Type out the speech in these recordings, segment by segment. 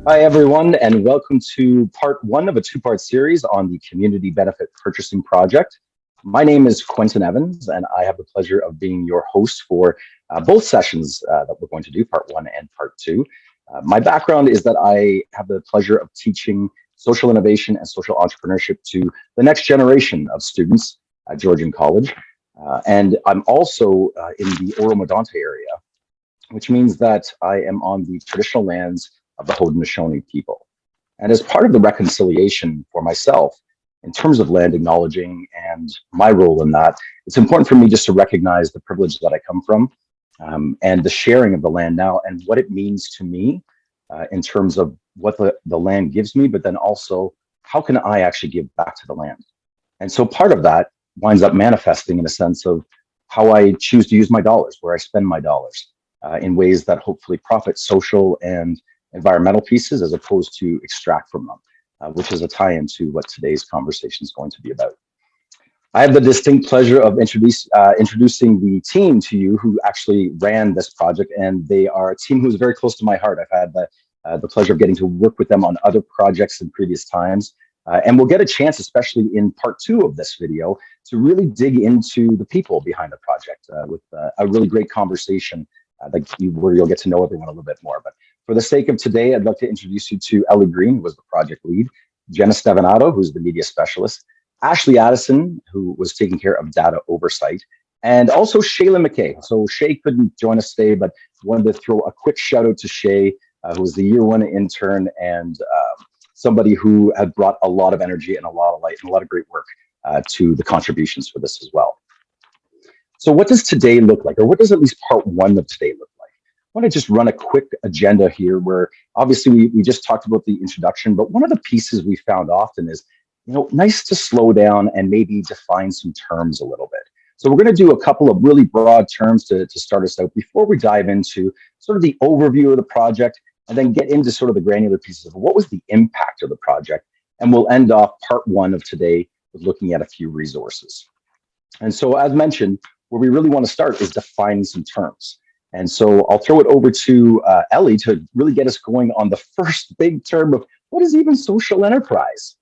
Hi, everyone, and welcome to part one of a two-part series on the Community Benefit Purchasing Project. My name is Quentin Evans, and I have the pleasure of being your host for both sessions that we're going to do, part one and part two. My background is that I have the pleasure of teaching social innovation and social entrepreneurship to the next generation of students at Georgian College. And I'm also in the Oro-Medonte area, which means that I am on the traditional lands of the Haudenosaunee people. And as part of the reconciliation for myself, in terms of land acknowledging and my role in that, it's important for me just to recognize the privilege that I come from and the sharing of the land now and what it means to me in terms of what the land gives me, but then also how can I actually give back to the land? And so part of that winds up manifesting in a sense of how I choose to use my dollars, where I spend my dollars in ways that hopefully profit social and environmental pieces as opposed to extract from them, which is a tie-in to what today's conversation is going to be about. I have the distinct pleasure of introducing the team to you who actually ran this project, and they are a team who's very close to my heart. I've had the pleasure of getting to work with them on other projects in previous times. And we'll get a chance, especially in part two of this video, to really dig into the people behind the project with a really great conversation where you'll get to know everyone a little bit more. But for the sake of today, I'd like to introduce you to Ellie Green, who was the project lead, Jenna Stevanato, who's the media specialist, Ashley Addison, who was taking care of data oversight, and also Shayla McKay. So Shay couldn't join us today, but wanted to throw a quick shout out to Shay, who was the year one intern and somebody who had brought a lot of energy and a lot of light and a lot of great work to the contributions for this as well. So what does today look like, or what does at least part one of today look like? I want to just run a quick agenda here where obviously we just talked about the introduction, but one of the pieces we found often is, nice to slow down and maybe define some terms a little bit. So we're going to do a couple of really broad terms to start us out before we dive into sort of the overview of the project and then get into sort of the granular pieces of what was the impact of the project. And we'll end off part one of today with looking at a few resources. And so as mentioned, where we really want to start is defining some terms. And so I'll throw it over to Ellie to really get us going on the first big term of what is even social enterprise?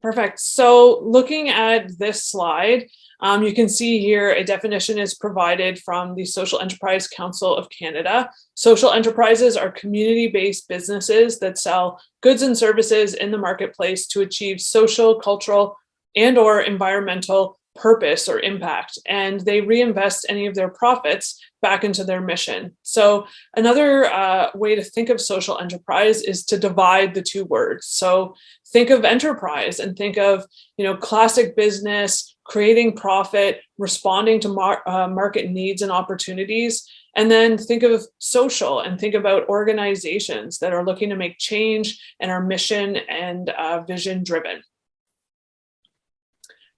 Perfect. So looking at this slide, you can see here a definition is provided from the Social Enterprise Council of Canada. Social enterprises are community-based businesses that sell goods and services in the marketplace to achieve social, cultural, and/or environmental purpose or impact, and they reinvest any of their profits back into their mission. So another way to think of social enterprise is to divide the two words. So think of enterprise and think of, classic business, creating profit, responding to market needs and opportunities. And then think of social and think about organizations that are looking to make change and are mission and vision driven.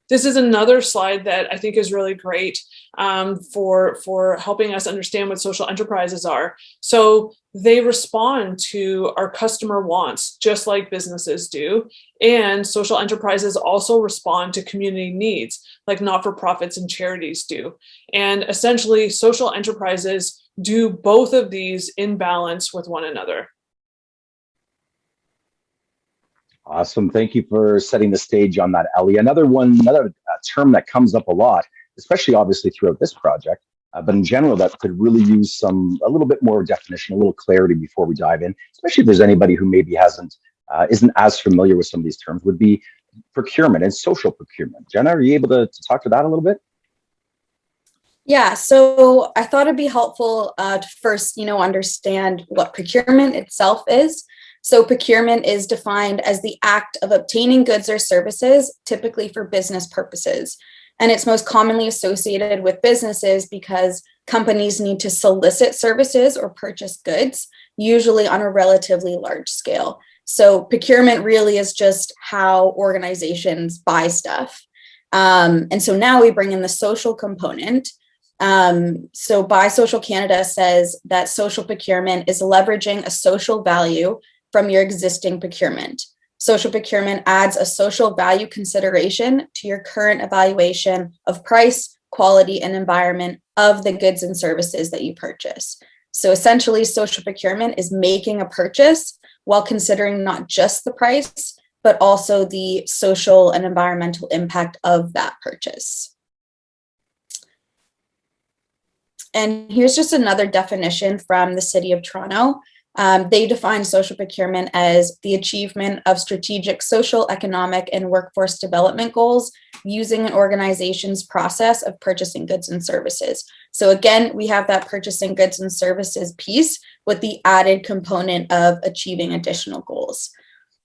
This is another slide that I think is really great for helping us understand what social enterprises are. So they respond to our customer wants, just like businesses do. And social enterprises also respond to community needs, like not-for-profits and charities do. And essentially, social enterprises do both of these in balance with one another. Awesome. Thank you for setting the stage on that, Ellie. Another term that comes up a lot, especially obviously throughout this project, but in general that could really use a little bit more definition, a little clarity before we dive in, especially if there's anybody who maybe isn't as familiar with some of these terms, would be procurement and social procurement. Jenna, are you able to talk to that a little bit? Yeah, so I thought it'd be helpful to first, understand what procurement itself is. So procurement is defined as the act of obtaining goods or services, typically for business purposes. And it's most commonly associated with businesses because companies need to solicit services or purchase goods, usually on a relatively large scale. So procurement really is just how organizations buy stuff. And so now we bring in the social component. So Buy Social Canada says that social procurement is leveraging a social value from your existing procurement. Social procurement adds a social value consideration to your current evaluation of price, quality, and environment of the goods and services that you purchase. So essentially, social procurement is making a purchase while considering not just the price, but also the social and environmental impact of that purchase. And here's just another definition from the City of Toronto. They define social procurement as the achievement of strategic social, economic, and workforce development goals using an organization's process of purchasing goods and services. So again, we have that purchasing goods and services piece with the added component of achieving additional goals.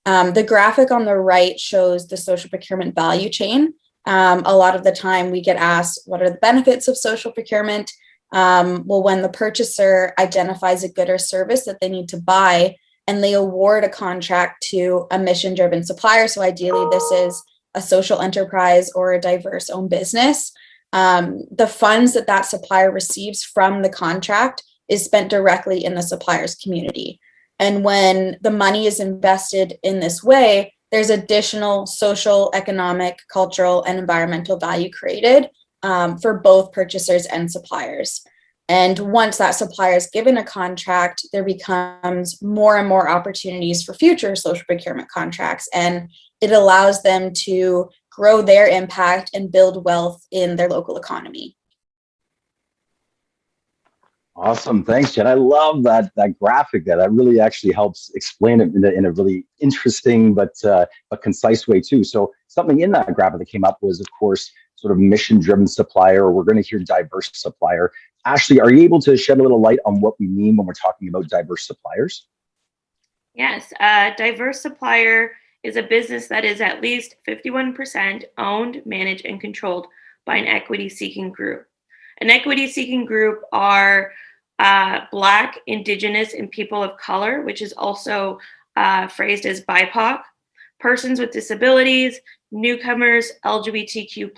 The graphic on the right shows the social procurement value chain. A lot of the time we get asked, what are the benefits of social procurement? Well, when the purchaser identifies a good or service that they need to buy and they award a contract to a mission-driven supplier, so ideally this is a social enterprise or a diverse owned business, the funds that that supplier receives from the contract is spent directly in the supplier's community. And when the money is invested in this way, there's additional social, economic, cultural, and environmental value created for both purchasers and suppliers. And once that supplier is given a contract, there becomes more and more opportunities for future social procurement contracts, and it allows them to grow their impact and build wealth in their local economy. Awesome, thanks, Jen. I love that graphic. That really actually helps explain it in a really interesting but concise way too. So something in that graphic that came up was, of course, sort of mission-driven supplier, or we're going to hear diverse supplier. Ashley, are you able to shed a little light on what we mean when we're talking about diverse suppliers? Yes, a diverse supplier is a business that is at least 51% owned, managed, and controlled by an equity-seeking group. An equity-seeking group are Black, Indigenous, and people of color, which is also phrased as BIPOC, persons with disabilities, newcomers, LGBTQ+,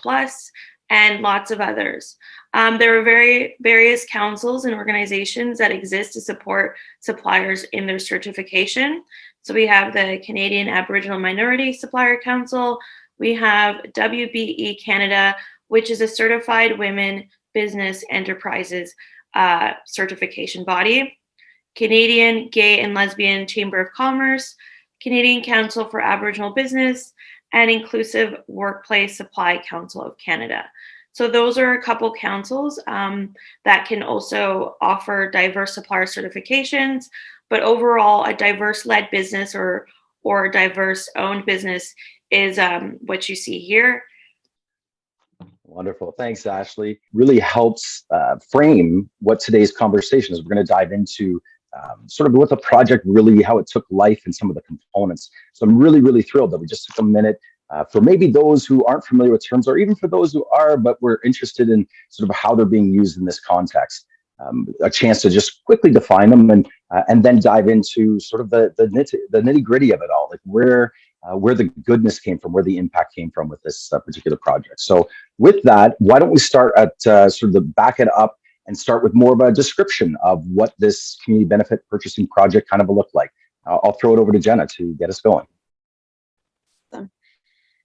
and lots of others. There are various councils and organizations that exist to support suppliers in their certification. So we have the Canadian Aboriginal Minority Supplier Council. We have WBE Canada, which is a certified women business enterprises certification body. Canadian Gay and Lesbian Chamber of Commerce, Canadian Council for Aboriginal Business, and Inclusive Workplace Supply Council of Canada. So those are a couple councils that can also offer diverse supplier certifications, but overall a diverse-led business or diverse-owned business is what you see here. Wonderful. Thanks, Ashley. Really helps frame what today's conversation is. We're going to dive into sort of what the project really, how it took life and some of the components. So I'm really, really thrilled that we just took a minute for maybe those who aren't familiar with terms, or even for those who are, but we're interested in sort of how they're being used in this context. A chance to just quickly define them and then dive into sort of the nitty gritty of it all, like where the goodness came from, where the impact came from with this particular project. So with that, why don't we start at sort of the back it up and start with more of a description of what this community benefit purchasing project kind of looked like. I'll throw it over to Jenna to get us going.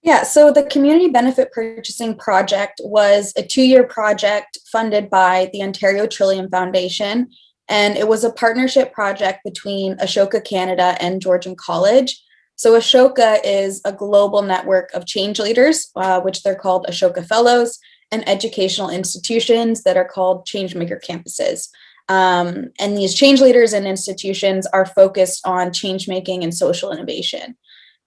Yeah, so the Community Benefit Purchasing Project was a 2-year project funded by the Ontario Trillium Foundation, and it was a partnership project between Ashoka Canada and Georgian College. So Ashoka is a global network of change leaders, which they're called Ashoka Fellows, and educational institutions that are called Changemaker campuses. And these change leaders and institutions are focused on change making and social innovation.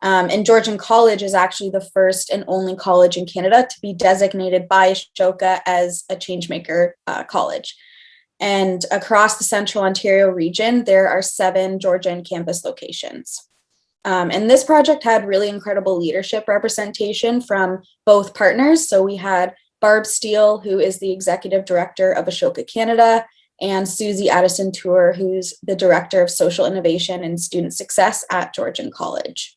And Georgian College is actually the first and only college in Canada to be designated by Ashoka as a changemaker college. And across the Central Ontario region, there are 7 Georgian campus locations. And this project had really incredible leadership representation from both partners. So we had Barb Steele, who is the executive director of Ashoka Canada, and Susie Addison-Tour, who's the director of social innovation and student success at Georgian College.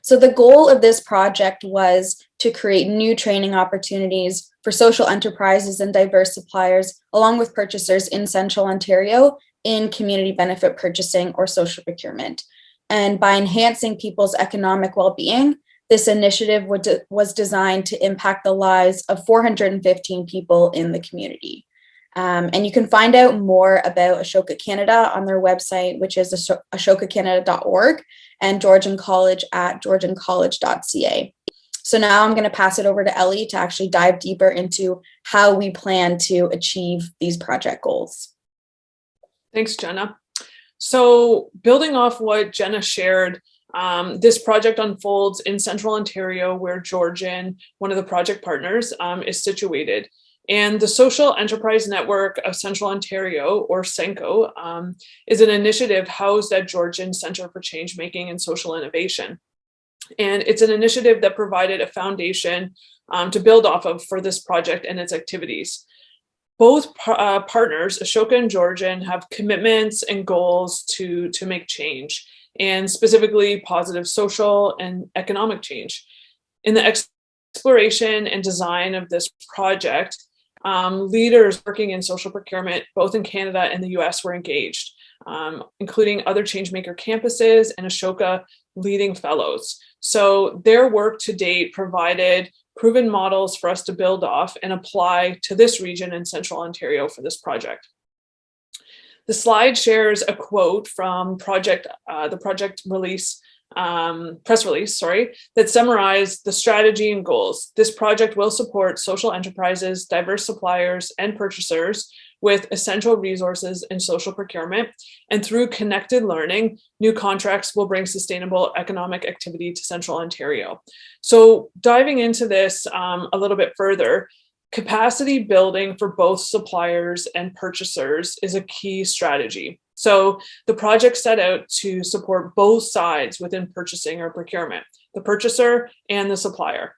So the goal of this project was to create new training opportunities for social enterprises and diverse suppliers, along with purchasers in Central Ontario in community benefit purchasing or social procurement. And by enhancing people's economic well-being, this initiative was designed to impact the lives of 415 people in the community. And you can find out more about Ashoka Canada on their website, which is ashokacanada.org, and Georgian College at georgiancollege.ca. So now I'm going to pass it over to Ellie to actually dive deeper into how we plan to achieve these project goals. Thanks, Jenna. So building off what Jenna shared, this project unfolds in Central Ontario, where Georgian, one of the project partners, is situated. And the Social Enterprise Network of Central Ontario, or CENCO, is an initiative housed at Georgian Centre for Changemaking and Social Innovation. And it's an initiative that provided a foundation to build off of for this project and its activities. Both partners, Ashoka and Georgian, have commitments and goals to make change, and specifically positive social and economic change. In the exploration and design of this project, leaders working in social procurement, both in Canada and the US, were engaged, including other changemaker campuses and Ashoka leading fellows. So their work to date provided proven models for us to build off and apply to this region in Central Ontario for this project. The slide shares a quote from the project release, press release, that summarized the strategy and goals. This project will support social enterprises, diverse suppliers, and purchasers with essential resources in social procurement. And through connected learning, new contracts will bring sustainable economic activity to Central Ontario. So diving into this a little bit further, capacity building for both suppliers and purchasers is a key strategy. So the project set out to support both sides within purchasing or procurement, the purchaser and the supplier.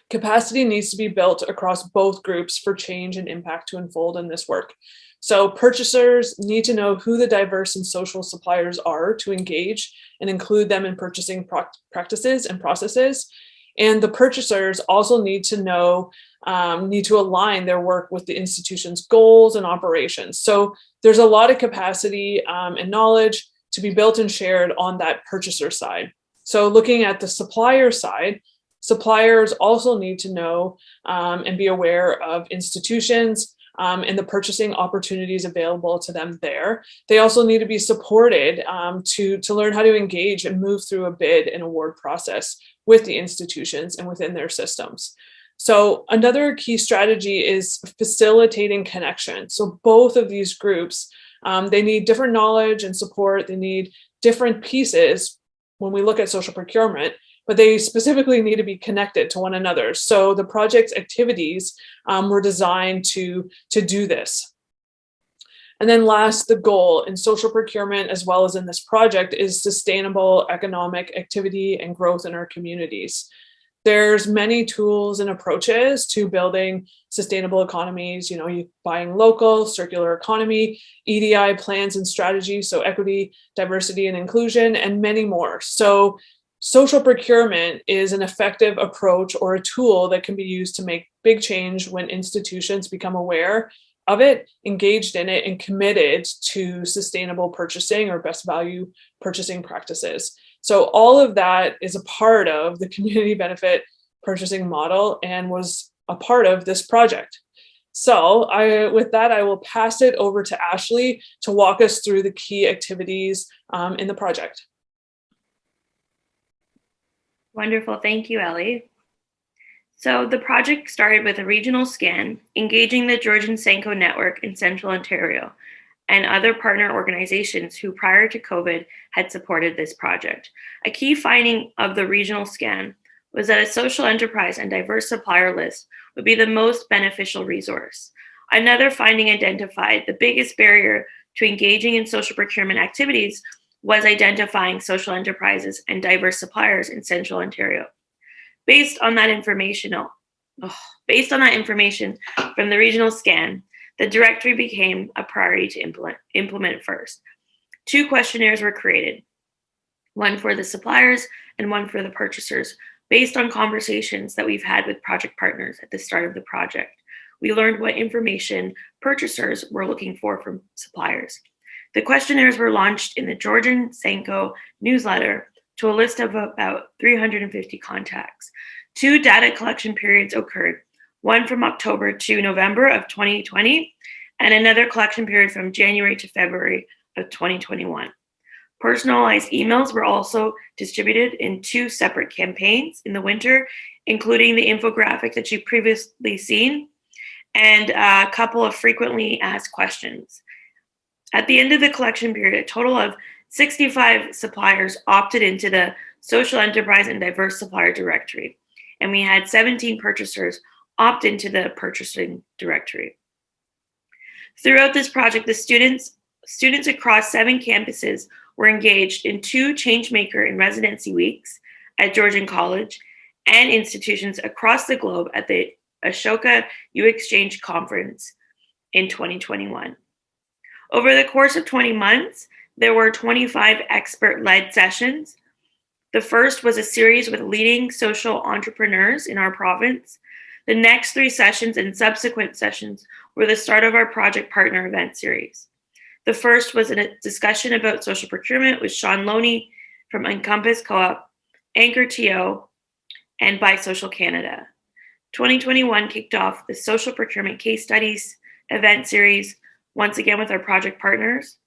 Capacity needs to be built across both groups for change and impact to unfold in this work. So purchasers need to know who the diverse and social suppliers are to engage and include them in purchasing practices and processes. And the purchasers also need to know, need to align their work with the institution's goals and operations. So there's a lot of capacity and knowledge to be built and shared on that purchaser side. So looking at the supplier side, suppliers also need to know and be aware of institutions and the purchasing opportunities available to them there. They also need to be supported to learn how to engage and move through a bid and award process with the institutions and within their systems. So another key strategy is facilitating connection. So both of these groups, they need different knowledge and support. They need different pieces when we look at social procurement, but they specifically need to be connected to one another. So the project's activities were designed to do this. And then last, the goal in social procurement, as well as in this project, is sustainable economic activity and growth in our communities. There's many tools and approaches to building sustainable economies, buying local, circular economy, EDI plans and strategies, so equity, diversity, and inclusion, and many more. So social procurement is an effective approach or a tool that can be used to make big change when institutions become aware of it, engaged in it, and committed to sustainable purchasing or best value purchasing practices. So all of that is a part of the community benefit purchasing model and was a part of this project. So with that, I will pass it over to Ashley to walk us through the key activities in the project. Wonderful. Thank you, Ellie. So the project started with a regional scan, engaging the Georgian CENCO network in Central Ontario and other partner organizations who prior to COVID had supported this project. A key finding of the regional scan was that a social enterprise and diverse supplier list would be the most beneficial resource. Another finding identified the biggest barrier to engaging in social procurement activities was identifying social enterprises and diverse suppliers in Central Ontario. Based on that information from the regional scan, the directory became a priority to implement first. 2 questionnaires were created, one for the suppliers and one for the purchasers, based on conversations that we've had with project partners at the start of the project. We learned what information purchasers were looking for from suppliers. The questionnaires were launched in the Georgian CENCO newsletter to a list of about 350 contacts. 2 data collection periods occurred, one from October to November of 2020 and another collection period from January to February of 2021. Personalized emails were also distributed in 2 separate campaigns in the winter, including the infographic that you've previously seen and a couple of frequently asked questions. At the end of the collection period, a total of 65 suppliers opted into the Social Enterprise and Diverse Supplier Directory, and we had 17 purchasers opt into the Purchasing Directory. Throughout this project, the students across 7 campuses were engaged in 2 Changemaker in Residency Weeks at Georgian College and institutions across the globe at the Ashoka U Exchange Conference in 2021. Over the course of 20 months, there were 25 expert-led sessions. The first was a series with leading social entrepreneurs in our province. The next 3 sessions and subsequent sessions were the start of our project partner event series. The first was a discussion about social procurement with Sean Loney from Encompass Co-op, Anchor TO, and By Social Canada. 2021 kicked off the social procurement case studies event series, once again with our project partners.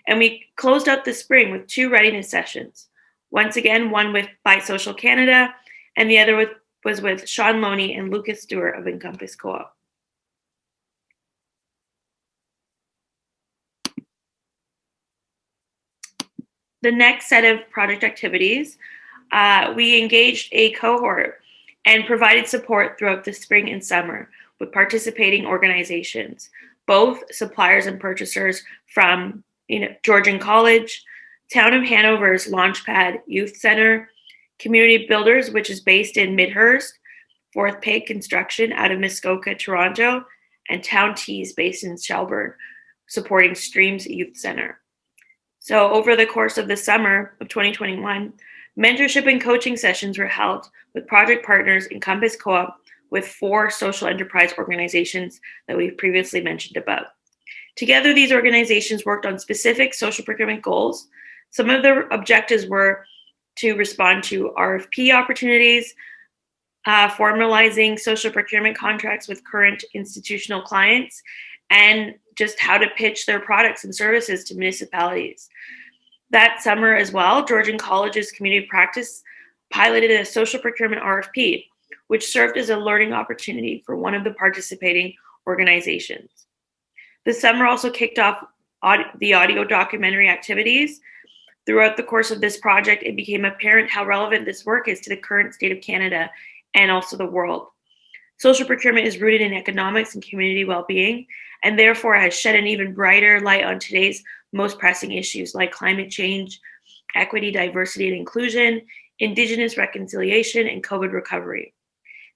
And we closed out the spring with 2 readiness sessions. Once again, one with By Social Canada, and the other was with Sean Loney and Lucas Stewart of Encompass Co-op. The next set of project activities, we engaged a cohort and provided support throughout the spring and summer with participating organizations, both suppliers and purchasers from Georgian College, Town of Hanover's Launchpad Youth Center, Community Builders, which is based in Midhurst, Fourth Peg Construction out of Muskoka, Toronto, and Town Tees based in Shelburne, supporting Streams Youth Center. So over the course of the summer of 2021, mentorship and coaching sessions were held with project partners Encompass Co-op with 4 social enterprise organizations that we've previously mentioned above. Together, these organizations worked on specific social procurement goals. Some of their objectives were to respond to RFP opportunities, formalizing social procurement contracts with current institutional clients, and just how to pitch their products and services to municipalities. That summer as well, Georgian College's community practice piloted a social procurement RFP, which served as a learning opportunity for one of the participating organizations. The summer also kicked off the audio documentary activities. Throughout the course of this project, it became apparent how relevant this work is to the current state of Canada and also the world. Social procurement is rooted in economics and community well-being, and therefore has shed an even brighter light on today's most pressing issues like climate change, equity, diversity and inclusion, Indigenous reconciliation, and COVID recovery.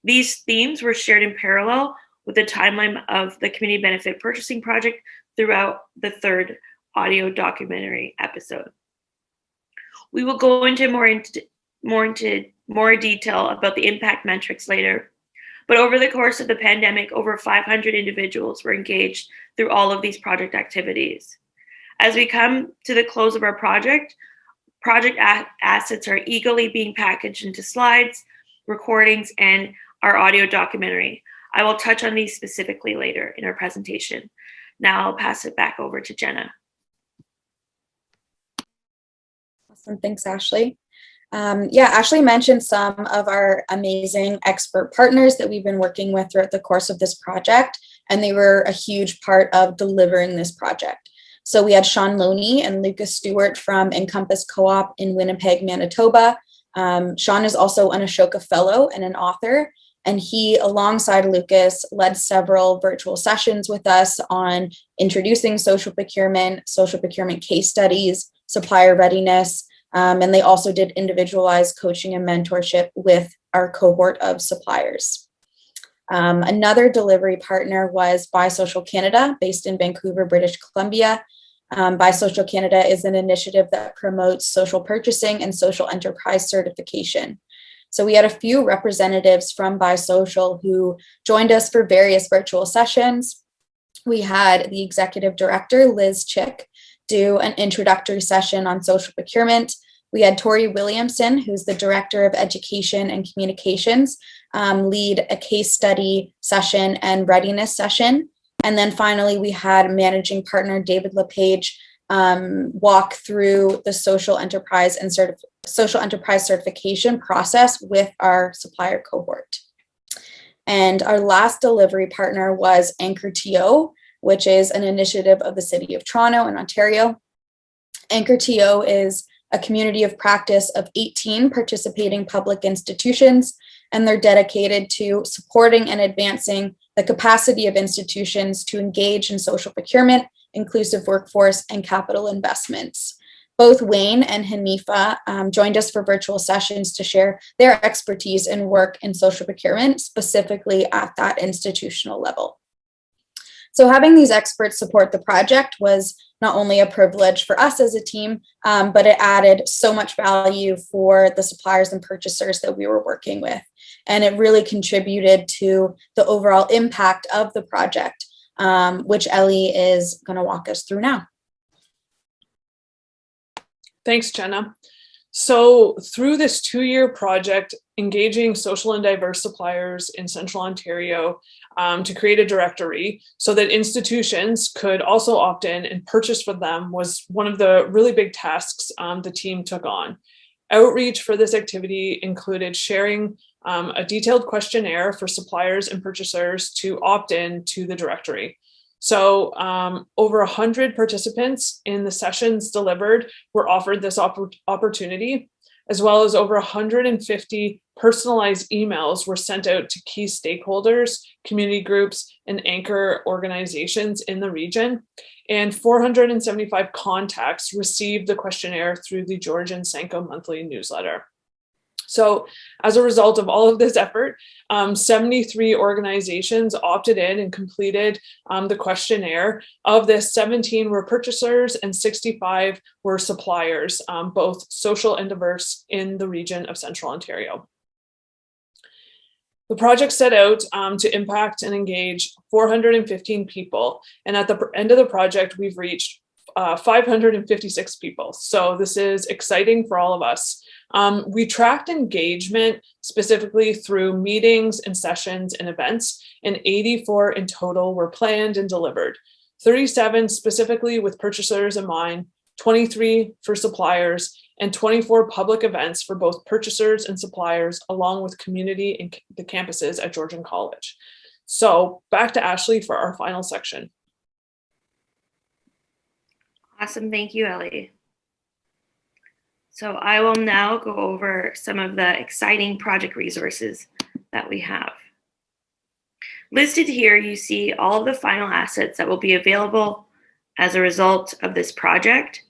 These themes were shared in parallel with the timeline of the Community Benefit Purchasing Project throughout the 3rd audio documentary episode. We will go into more detail about the impact metrics later. But over the course of the pandemic, over 500 individuals were engaged through all of these project activities. As we come to the close of our project assets are eagerly being packaged into slides, recordings, and our audio documentary. I will touch on these specifically later in our presentation. Now I'll pass it back over to Jenna. Awesome, thanks, Ashley. Ashley mentioned some of our amazing expert partners that we've been working with throughout the course of this project, and they were a huge part of delivering this project. So we had Sean Loney and Lucas Stewart from Encompass Co-op in Winnipeg, Manitoba. Sean is also an Ashoka Fellow and an author, and he, alongside Lucas, led several virtual sessions with us on introducing social procurement case studies, supplier readiness, and they also did individualized coaching and mentorship with our cohort of suppliers. Another delivery partner was By Social Canada, based in Vancouver, British Columbia. By Social Canada is an initiative that promotes social purchasing and social enterprise certification. So we had a few representatives from By Social who joined us for various virtual sessions. We had the executive director, Liz Chick, do an introductory session on social procurement. We had Tori Williamson, who's the Director of Education and Communications, lead a case study session and readiness session. And then finally, we had managing partner David LePage walk through the social enterprise certification process with our supplier cohort. And our last delivery partner was Anchor TO, which is an initiative of the City of Toronto in Ontario. Anchor TO is a community of practice of 18 participating public institutions, and they're dedicated to supporting and advancing the capacity of institutions to engage in social procurement, inclusive workforce, and capital investments. Both Wayne and Hanifa joined us for virtual sessions to share their expertise in work in social procurement, specifically at that institutional level. So having these experts support the project was not only a privilege for us as a team, but it added so much value for the suppliers and purchasers that we were working with. And it really contributed to the overall impact of the project, which Ellie is going to walk us through now. Thanks, Jenna. So through this 2-year project, engaging social and diverse suppliers in Central Ontario to create a directory so that institutions could also opt in and purchase for them was one of the really big tasks the team took on. Outreach for this activity included sharing a detailed questionnaire for suppliers and purchasers to opt in to the directory. So over 100 participants in the sessions delivered were offered this opportunity, as well as over 150 personalized emails were sent out to key stakeholders, community groups, and anchor organizations in the region. And 475 contacts received the questionnaire through the Georgian Sanko monthly newsletter. So as a result of all of this effort, 73 organizations opted in and completed the questionnaire. Of this, 17 were purchasers and 65 were suppliers, both social and diverse in the region of Central Ontario. The project set out to impact and engage 415 people. And at the end of the project, we've reached 556 people. So this is exciting for all of us. We tracked engagement specifically through meetings and sessions and events, and 84 in total were planned and delivered. 37 specifically with purchasers in mind, 23 for suppliers, and 24 public events for both purchasers and suppliers, along with community and the campuses at Georgian College. So back to Ashley for our final section. Awesome, thank you, Ellie. So I will now go over some of the exciting project resources that we have. Listed here, you see all of the final assets that will be available as a result of this project.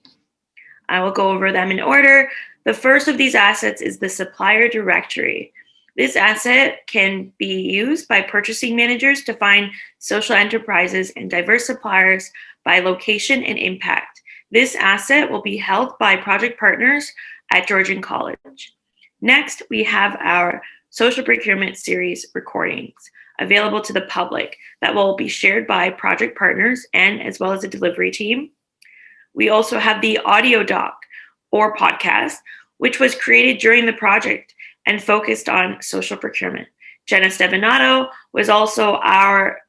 I will go over them in order. The first of these assets is the supplier directory. This asset can be used by purchasing managers to find social enterprises and diverse suppliers by location and impact. This asset will be held by project partners at Georgian College. Next, we have our social procurement series recordings available to the public that will be shared by project partners and as well as the delivery team. We also have the audio doc or podcast, which was created during the project and focused on social procurement. Jenna Stevanato was also our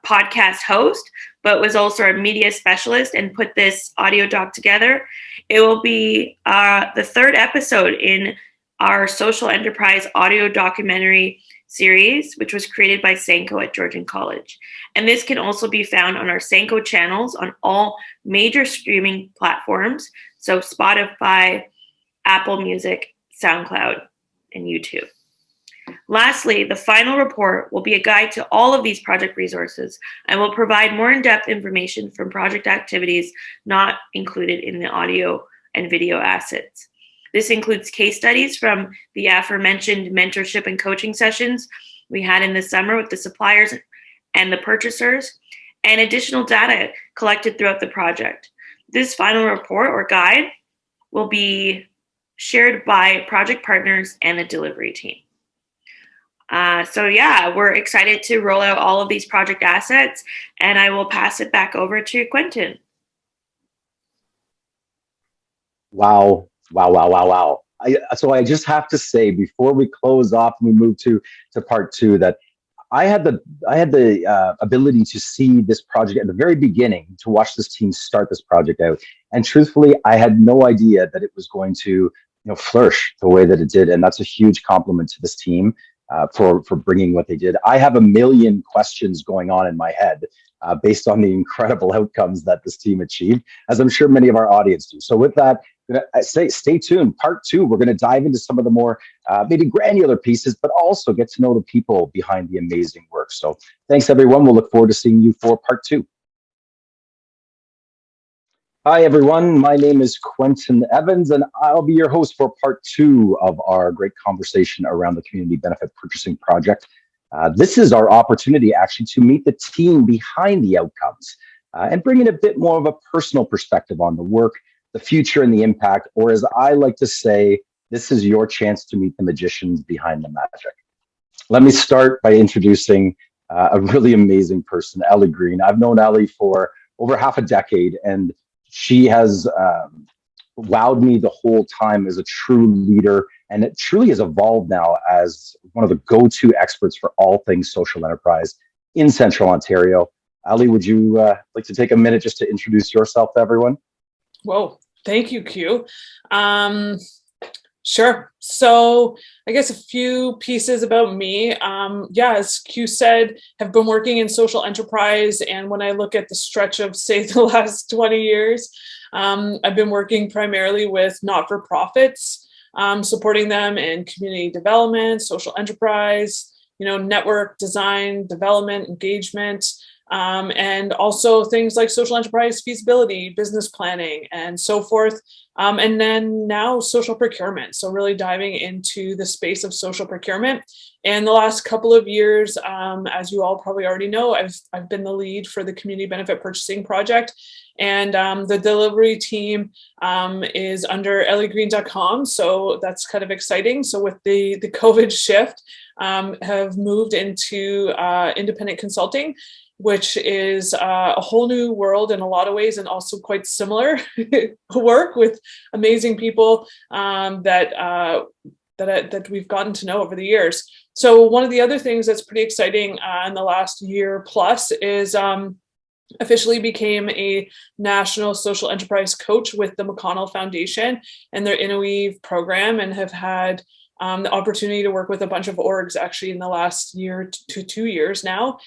podcast host, but was also a media specialist and put this audio doc together. It will be the third episode in our social enterprise audio documentary series, which was created by Sanko at Georgian College. And this can also be found on our Sanko channels on all major streaming platforms, so Spotify, Apple Music, SoundCloud, and YouTube. Lastly, the final report will be a guide to all of these project resources and will provide more in-depth information from project activities not included in the audio and video assets. This includes case studies from the aforementioned mentorship and coaching sessions we had in the summer with the suppliers and the purchasers, and additional data collected throughout the project. This final report or guide will be shared by project partners and the delivery team. So yeah, we're excited to roll out all of these project assets, and I will pass it back over to Quentin. Wow. So I just have to say, before we close off and we move to part two, that I had the ability to see this project at the very beginning, to watch this team start this project out. And truthfully, I had no idea that it was going to flourish the way that it did. And that's a huge compliment to this team for bringing what they did. I have a million questions going on in my head based on the incredible outcomes that this team achieved, as I'm sure many of our audience do. So with that, I say stay tuned. Part 2, we're going to dive into some of the more maybe granular pieces, but also get to know the people behind the amazing work. So thanks, everyone. We'll look forward to seeing you for part 2. Hi, everyone. My name is Quentin Evans, and I'll be your host for part 2 of our great conversation around the Community Benefit Purchasing Project. This is our opportunity actually to meet the team behind the outcomes and bring in a bit more of a personal perspective on the work, the future, and the impact, or as I like to say, this is your chance to meet the magicians behind the magic. Let me start by introducing a really amazing person, Ellie Green. I've known Ellie for over half a decade, and she has wowed me the whole time as a true leader, and it truly has evolved now as one of the go-to experts for all things social enterprise in Central Ontario. Ellie, would you like to take a minute just to introduce yourself to everyone? Whoa, thank you, Q. Sure. So I guess a few pieces about me. As Q said, have been working in social enterprise. And when I look at the stretch of, say, the last 20 years, I've been working primarily with not-for-profits, supporting them in community development, social enterprise, network design, development, engagement, and also things like social enterprise feasibility, business planning, and so forth. And then now social procurement. So really diving into the space of social procurement. And the last couple of years, as you all probably already know, I've been the lead for the Community Benefit Purchasing Project. And the delivery team is under elliegreen.com. So that's kind of exciting. So with the COVID shift, have moved into independent consulting, which is a whole new world in a lot of ways, and also quite similar work with amazing people that we've gotten to know over the years. So one of the other things that's pretty exciting in the last year plus is officially became a national social enterprise coach with the McConnell Foundation and their Interweave program, and have had the opportunity to work with a bunch of orgs actually in the last year to 2 years now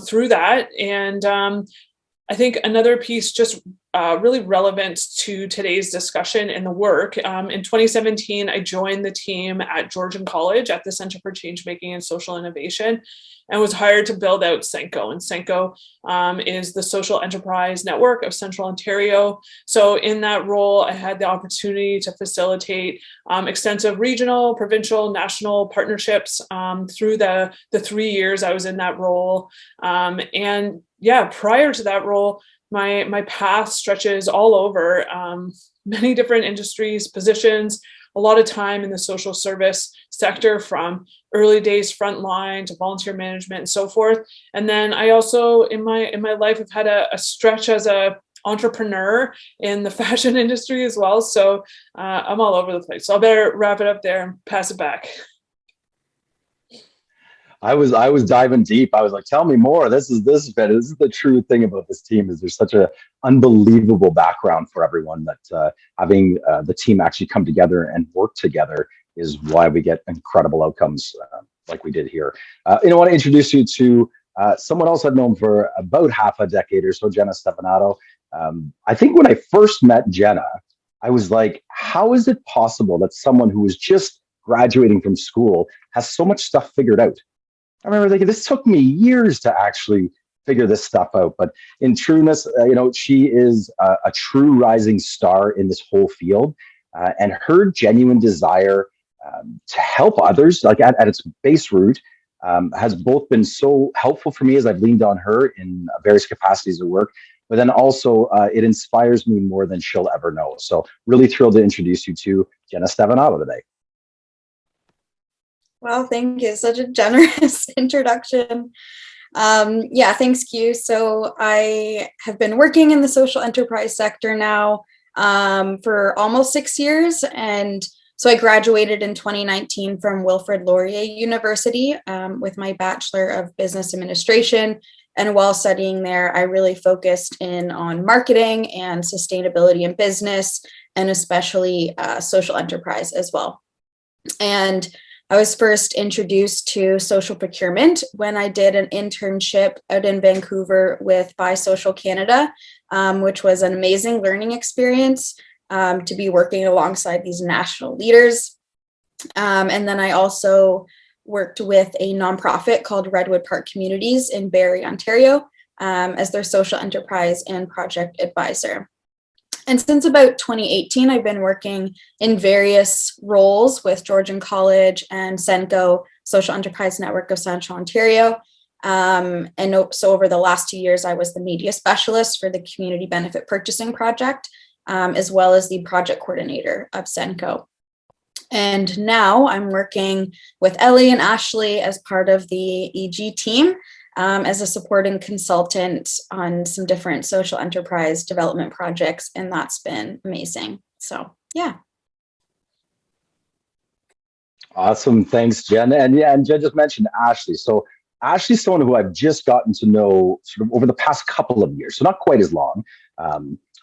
through that. And I think another piece just really relevant to today's discussion and the work. In 2017, I joined the team at Georgian College at the Center for Changemaking and Social Innovation, and was hired to build out Senko. And Senko is the social enterprise network of Central Ontario. So in that role, I had the opportunity to facilitate extensive regional, provincial, national partnerships through the 3 years I was in that role. And yeah, prior to that role, my path stretches all over many different industries, positions, a lot of time in the social service sector, from early days frontline to volunteer management and so forth. And then I also in my life have had a stretch as a entrepreneur in the fashion industry as well. So I'm all over the place. So I better wrap it up there and pass it back. I was diving deep. I was like, tell me more. This is the true thing about this team, is there's such a unbelievable background for everyone that having the team actually come together and work together is why we get incredible outcomes like we did here. I want to introduce you to someone else I've known for about half a decade or so, Jenna Stevanato. I think when I first met Jenna, I was like, how is it possible that someone who was just graduating from school has so much stuff figured out? I remember thinking, this took me years to actually figure this stuff out. But in trueness, she is a true rising star in this whole field. And her genuine desire to help others, like at its base root, has both been so helpful for me as I've leaned on her in various capacities of work. But then also it inspires me more than she'll ever know. So really thrilled to introduce you to Jenna Stevanato today. Well, thank you. Such a generous introduction. Thanks, Q. So I have been working in the social enterprise sector now for almost 6 years. And So I graduated in 2019 from Wilfrid Laurier University with my Bachelor of Business Administration. And while studying there, I really focused in on marketing and sustainability in business, and especially social enterprise as well. And I was first introduced to social procurement when I did an internship out in Vancouver with Buy Social Canada, which was an amazing learning experience to be working alongside these national leaders. And then I also worked with a nonprofit called Redwood Park Communities in Barrie, Ontario, as their social enterprise and project advisor. And since about 2018, I've been working in various roles with Georgian College and Senco Social Enterprise Network of Central Ontario. And so over the last 2 years, I was the media specialist for the Community Benefit Purchasing Project, as well as the project coordinator of Senco. And now I'm working with Ellie and Ashley as part of the EG team as a supporting consultant on some different social enterprise development projects. And that's been amazing. So, yeah. Awesome. Thanks, Jen. And yeah, and Jen just mentioned Ashley. So Ashley's someone who I've just gotten to know sort of over the past couple of years, so not quite as long.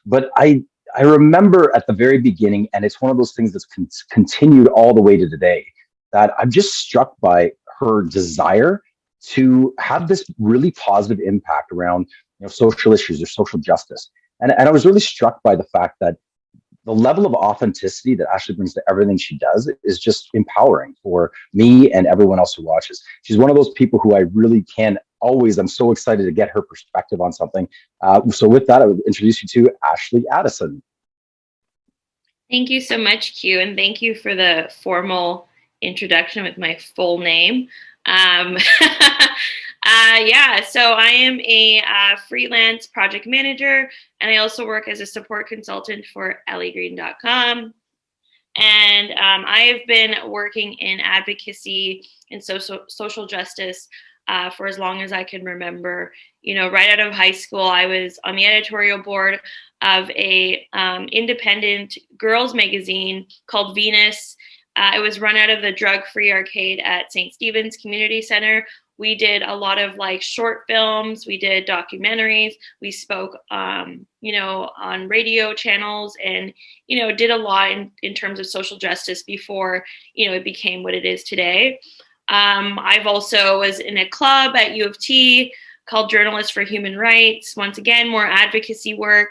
But I remember at the very beginning, and it's one of those things that's continued all the way to today, that I'm just struck by her desire to have this really positive impact around social issues or social justice. And I was really struck by the fact that the level of authenticity that Ashley brings to everything she does is just empowering for me and everyone else who watches. She's one of those people who I really can always, I'm so excited to get her perspective on something. So with that, I would introduce you to Ashley Addison. Thank you so much, Q, and thank you for the formal introduction with my full name. Yeah, so I am a freelance project manager, and I also work as a support consultant for elliegreen.com. And I have been working in advocacy and social justice for as long as I can remember. Right out of high school, I was on the editorial board of a independent girls magazine called Venus. It was run out of the drug-free arcade at St. Stephen's Community Center. We did a lot of short films. We did documentaries. We spoke, on radio channels, and, did a lot in terms of social justice before, it became what it is today. I've also was in a club at U of T called Journalists for Human Rights. Once again, more advocacy work.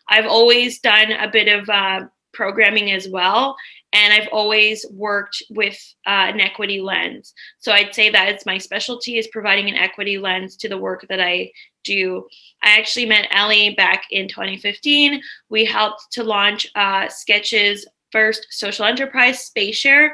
I've always done a bit of programming as well. And I've always worked with an equity lens. So I'd say that it's my specialty is providing an equity lens to the work that I do. I actually met Ellie back in 2015. We helped to launch Sketch's first social enterprise, SpaceShare.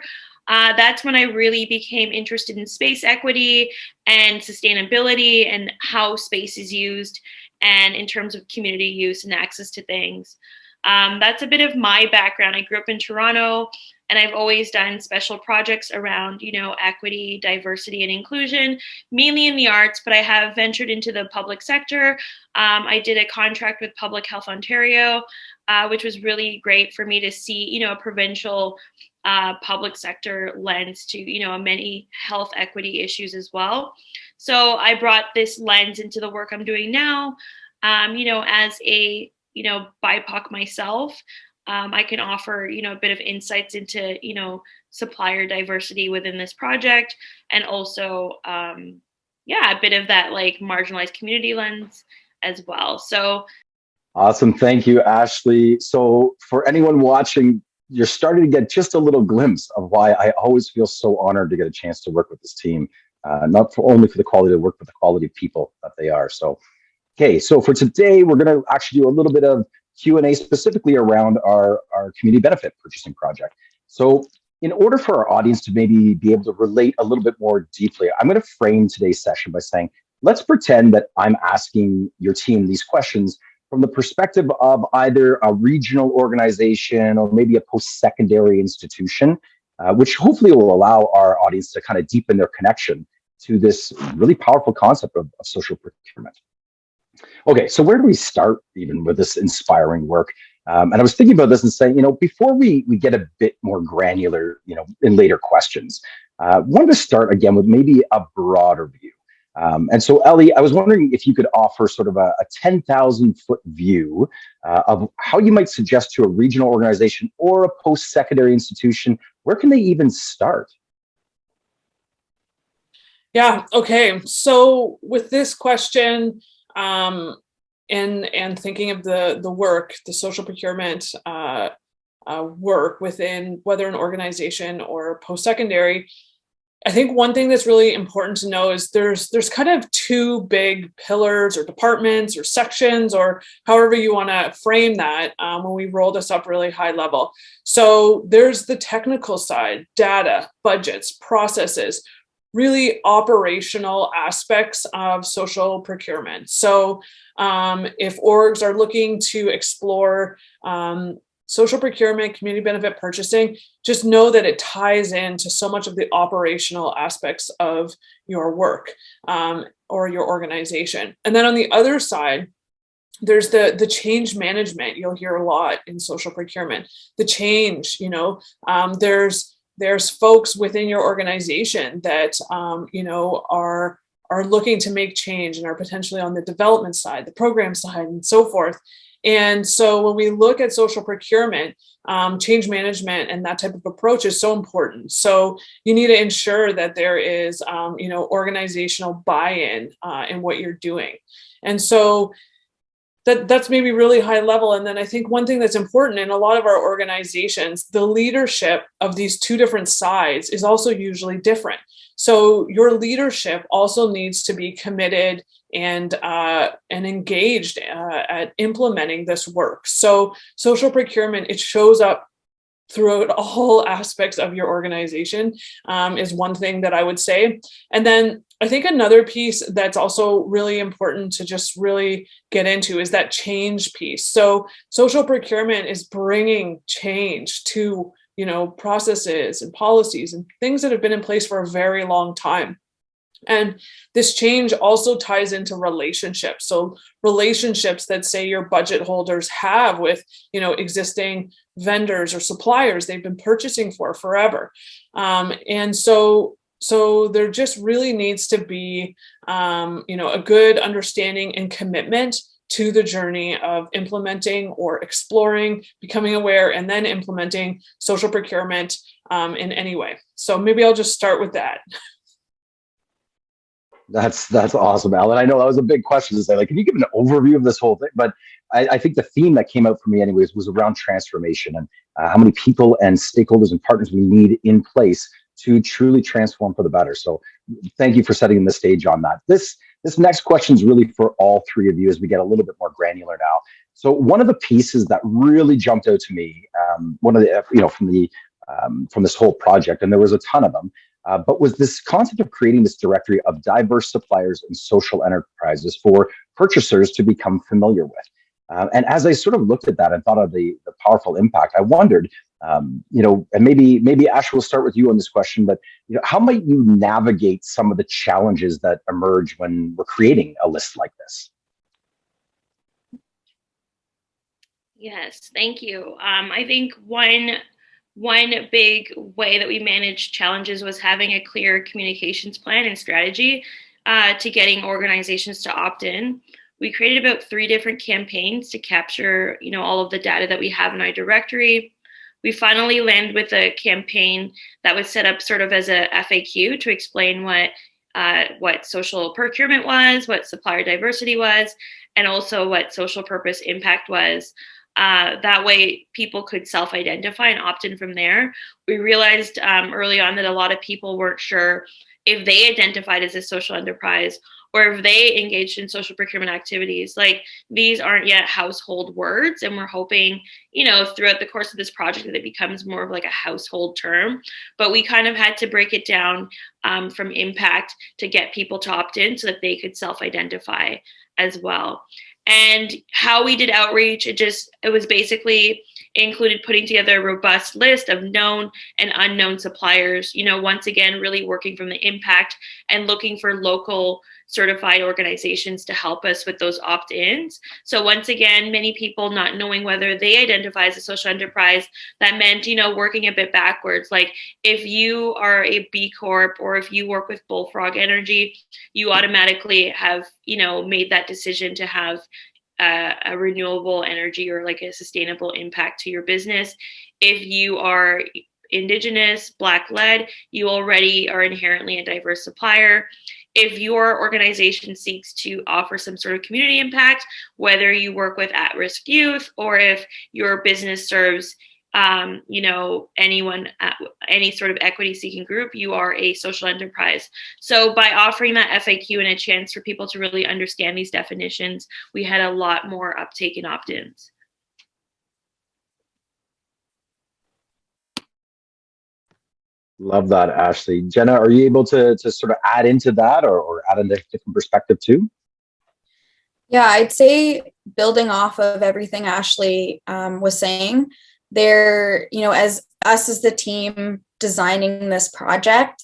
That's when I really became interested in space equity and sustainability and how space is used and in terms of community use and access to things. That's a bit of my background. I grew up in Toronto, and I've always done special projects around, equity, diversity, and inclusion, mainly in the arts, but I have ventured into the public sector. I did a contract with Public Health Ontario, which was really great for me to see, a provincial public sector lens to, many health equity issues as well. So I brought this lens into the work I'm doing now, as a BIPOC myself, I can offer, a bit of insights into, supplier diversity within this project, and also, a bit of that marginalized community lens as well. So awesome. Thank you, Ashley. So for anyone watching, you're starting to get just a little glimpse of why I always feel so honored to get a chance to work with this team, not only for the quality of the work, but the quality of people that they are. So okay, so for today, we're going to actually do a little bit of Q&A specifically around our community benefit purchasing project. So in order for our audience to maybe be able to relate a little bit more deeply, I'm going to frame today's session by saying, let's pretend that I'm asking your team these questions from the perspective of either a regional organization or maybe a post-secondary institution, which hopefully will allow our audience to kind of deepen their connection to this really powerful concept of social procurement. Okay, so where do we start even with this inspiring work? And I was thinking about this and saying, before we get a bit more granular, in later questions, wanted to start again with maybe a broader view. And so, Ellie, I was wondering if you could offer sort of a 10,000-foot view of how you might suggest to a regional organization or a post-secondary institution, where can they even start? Yeah, okay. So with this question, and thinking of the work, the social procurement work within whether an organization or post-secondary, I think one thing that's really important to know is there's kind of two big pillars or departments or sections or however you want to frame that when we roll this up really high level. So there's the technical side, data, budgets, processes, really operational aspects of social procurement. So if orgs are looking to explore social procurement, community benefit purchasing, just know that it ties into so much of the operational aspects of your work or your organization. And then on the other side, there's the change management. You'll hear a lot in social procurement. The change, there's folks within your organization that are looking to make change and are potentially on the development side, the program side, and so forth. And so when we look at social procurement, change management and that type of approach is so important. So you need to ensure that there is, organizational buy-in in what you're doing. And so that's maybe really high level. And then I think one thing that's important in a lot of our organizations, the leadership of these two different sides is also usually different. So your leadership also needs to be committed and engaged at implementing this work. So social procurement, it shows up throughout all aspects of your organization is one thing that I would say. And then I think another piece that's also really important to just really get into is that change piece. So social procurement is bringing change to, processes and policies and things that have been in place for a very long time. And this change also ties into relationships. So relationships that, say, your budget holders have with, existing vendors or suppliers they've been purchasing for forever. And so there just really needs to be, a good understanding and commitment to the journey of implementing or exploring, becoming aware, and then implementing social procurement in any way. So maybe I'll just start with that. That's awesome, Alan. I know that was a big question to say, like, can you give an overview of this whole thing? But I think the theme that came out for me anyways was around transformation and how many people and stakeholders and partners we need in place to truly transform for the better. So thank you for setting the stage on that. This next question is really for all three of you as we get a little bit more granular now. So one of the pieces that really jumped out to me, one of the, from this whole project, and there was a ton of them, but was this concept of creating this directory of diverse suppliers and social enterprises for purchasers to become familiar with. And as I sort of looked at that and thought of the powerful impact, I wondered, and maybe Ash, will start with you on this question, but how might you navigate some of the challenges that emerge when we're creating a list like this? Yes, thank you. I think one big way that we managed challenges was having a clear communications plan and strategy to getting organizations to opt in. We created about 3 different campaigns to capture, all of the data that we have in our directory. We finally landed with a campaign that was set up sort of as a FAQ to explain what social procurement was, what supplier diversity was, and also what social purpose impact was. That way people could self-identify and opt in from there. We realized early on that a lot of people weren't sure if they identified as a social enterprise or if they engaged in social procurement activities. Like, these aren't yet household words, and we're hoping, throughout the course of this project that it becomes more of like a household term. But we kind of had to break it down from impact to get people to opt in so that they could self-identify as well. And how we did outreach, it was basically It included putting together a robust list of known and unknown suppliers, once again, really working from the impact and looking for local certified organizations to help us with those opt-ins. So once again, many people not knowing whether they identify as a social enterprise, that meant, working a bit backwards. Like if you are a B Corp or if you work with Bullfrog Energy, you automatically have, made that decision to have a renewable energy or like a sustainable impact to your business. If you are Indigenous, Black-led, you already are inherently a diverse supplier. If your organization seeks to offer some sort of community impact, whether you work with at-risk youth or if your business serves, anyone, any sort of equity-seeking group, you are a social enterprise. So by offering that FAQ and a chance for people to really understand these definitions, we had a lot more uptake in opt-ins. Love that, Ashley. Jenna, are you able to sort of add into that or add a different perspective too? Yeah, I'd say building off of everything Ashley was saying, there, as us as the team designing this project,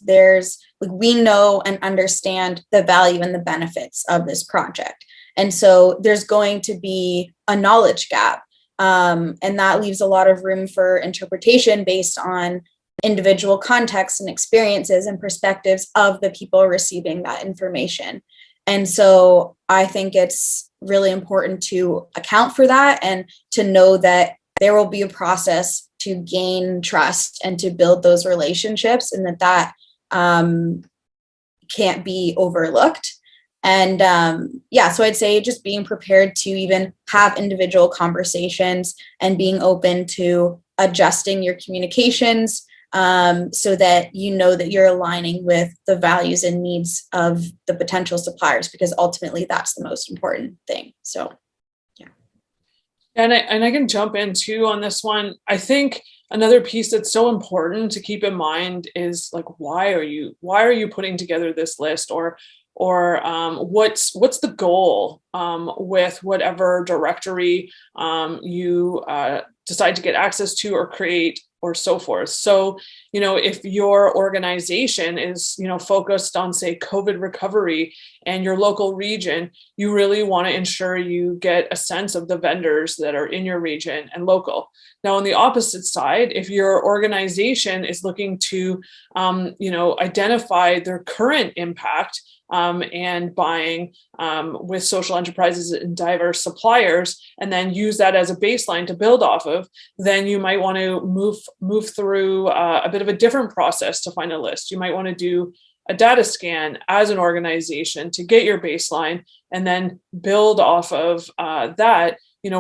we know and understand the value and the benefits of this project. And so there's going to be a knowledge gap. And that leaves a lot of room for interpretation based on individual contexts and experiences and perspectives of the people receiving that information. And so I think it's really important to account for that and to know that there will be a process to gain trust and to build those relationships, and that can't be overlooked. And so I'd say just being prepared to even have individual conversations and being open to adjusting your communications so that that you're aligning with the values and needs of the potential suppliers, because ultimately that's the most important thing. So, yeah. And I can jump in too on this one. I think another piece that's so important to keep in mind is like, why are you putting together this list, or what's the goal with whatever directory you decide to get access to or create or so forth. So, if your organization is, focused on, say, COVID recovery and your local region, you really want to ensure you get a sense of the vendors that are in your region and local. Now, on the opposite side, if your organization is looking to, identify their current impact and buying with social enterprises and diverse suppliers, and then use that as a baseline to build off of, then you might want to move through a bit of a different process to find a list. You might want to do a data scan as an organization to get your baseline, and then build off of that,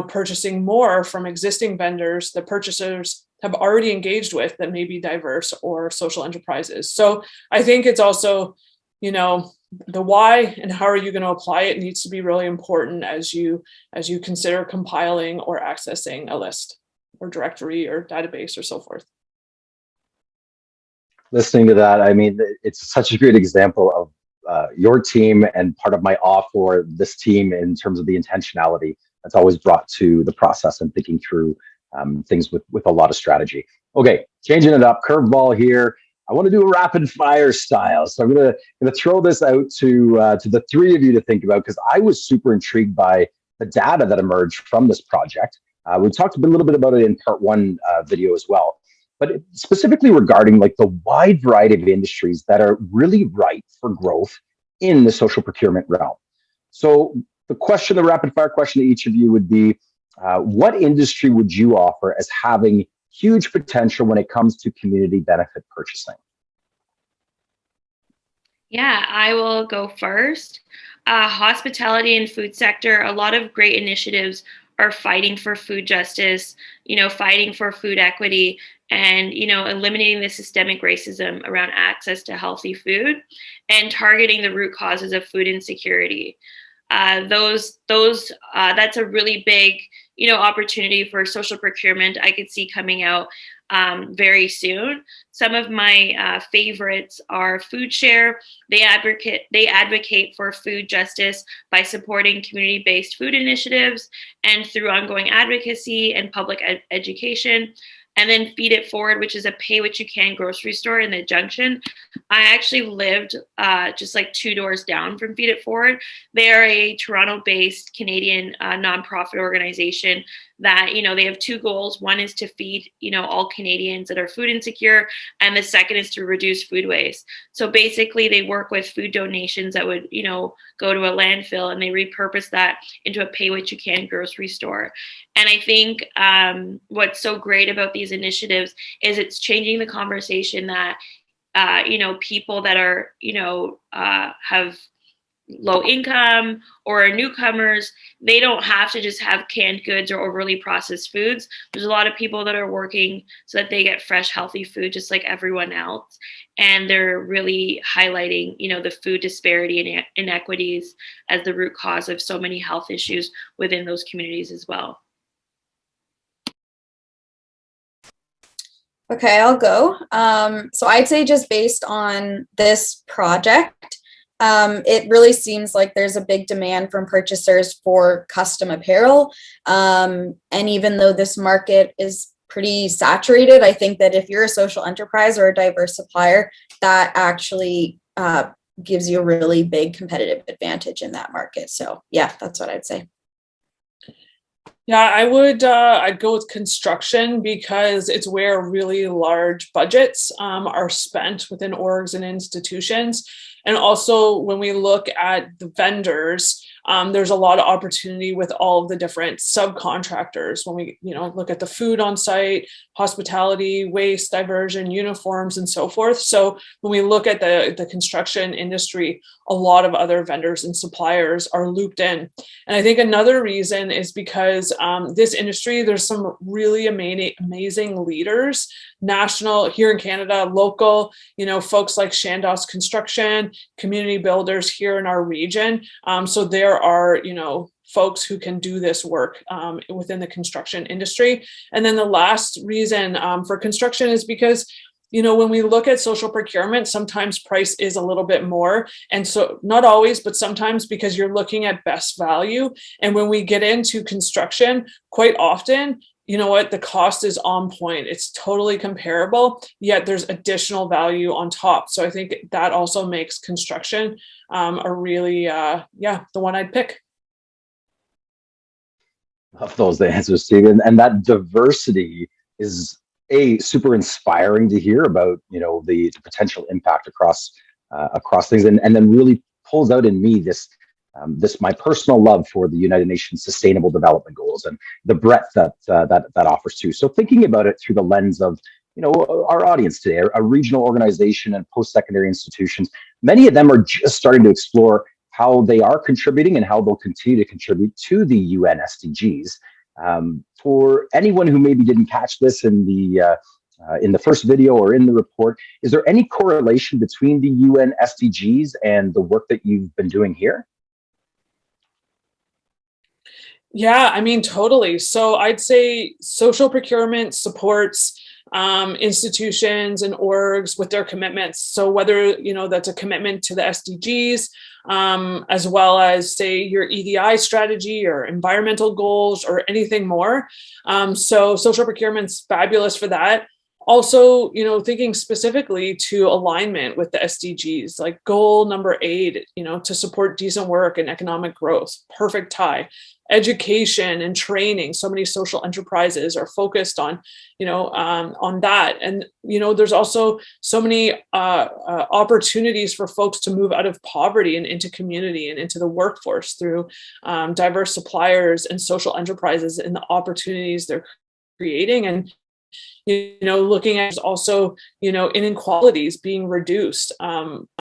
purchasing more from existing vendors that purchasers have already engaged with that may be diverse or social enterprises. So I think it's also, the why and how are you going to apply it needs to be really important as you consider compiling or accessing a list or directory or database or so forth. Listening to that, I mean, it's such a great example of your team and part of my awe for this team in terms of the intentionality that's always brought to the process and thinking through things with a lot of strategy. Okay, changing it up, curveball here. I want to do a rapid fire style. So I'm gonna throw this out to the three of you to think about, because I was super intrigued by the data that emerged from this project. We talked a little bit about it in part one video as well, but specifically regarding like the wide variety of industries that are really ripe for growth in the social procurement realm. So the rapid fire question to each of you would be, what industry would you offer as having huge potential when it comes to community benefit purchasing? Yeah, I will go first. Hospitality and food sector, a lot of great initiatives are fighting for food justice, fighting for food equity, and, eliminating the systemic racism around access to healthy food and targeting the root causes of food insecurity. That's a really big, opportunity for social procurement I could see coming out very soon. Some of my favorites are Food Share. They advocate for food justice by supporting community-based food initiatives and through ongoing advocacy and public education. And then Feed It Forward, which is a pay-what-you-can grocery store in the Junction. I actually lived just like 2 doors down from Feed It Forward. They are a Toronto-based Canadian nonprofit organization that, they have 2 goals. One is to feed, all Canadians that are food insecure, and the second is to reduce food waste. So basically, they work with food donations that would, go to a landfill, and they repurpose that into a pay-what-you-can grocery store. And I think what's so great about these initiatives is it's changing the conversation that, people that are, have low income or are newcomers, they don't have to just have canned goods or overly processed foods. There's a lot of people that are working so that they get fresh, healthy food just like everyone else. And they're really highlighting, the food disparity and inequities as the root cause of so many health issues within those communities as well. Okay, I'll go. So I'd say just based on this project, it really seems like there's a big demand from purchasers for custom apparel. And even though this market is pretty saturated, I think that if you're a social enterprise or a diverse supplier, that actually gives you a really big competitive advantage in that market. So yeah, that's what I'd say. Yeah, I'd go with construction because it's where really large budgets are spent within orgs and institutions. And also when we look at the vendors, there's a lot of opportunity with all of the different subcontractors when we, look at the food on site, hospitality, waste, diversion, uniforms, and so forth. So when we look at the construction industry, a lot of other vendors and suppliers are looped in. And I think another reason is because this industry, there's some really amazing leaders, national here in Canada, local, folks like Shandos Construction, community builders here in our region. So there are, folks who can do this work within the construction industry. And then the last reason for construction is because, when we look at social procurement, sometimes price is a little bit more. And so not always, but sometimes because you're looking at best value. And when we get into construction, quite often, the cost is on point. It's totally comparable, yet there's additional value on top. So I think that also makes construction a really, the one I'd pick. Love those answers, Steve. And that diversity is super inspiring to hear about, the potential impact across things, and then really pulls out in me this my personal love for the United Nations Sustainable Development Goals and the breadth that offers too. So thinking about it through the lens of, our audience today, a regional organization and post-secondary institutions, many of them are just starting to explore how they are contributing and how they'll continue to contribute to the UN SDGs. For anyone who maybe didn't catch this in the first video or in the report, is there any correlation between the UN SDGs and the work that you've been doing here? Yeah, totally. So I'd say social procurement supports institutions and orgs with their commitments. So whether, that's a commitment to the SDGs, as well as say your EDI strategy or environmental goals or anything more. So social procurement's fabulous for that. Also, thinking specifically to alignment with the SDGs, like goal number 8, to support decent work and economic growth, perfect tie. Education and training. So many social enterprises are focused on, on that. And, there's also so many opportunities for folks to move out of poverty and into community and into the workforce through diverse suppliers and social enterprises and the opportunities they're creating. And looking at also, inequalities being reduced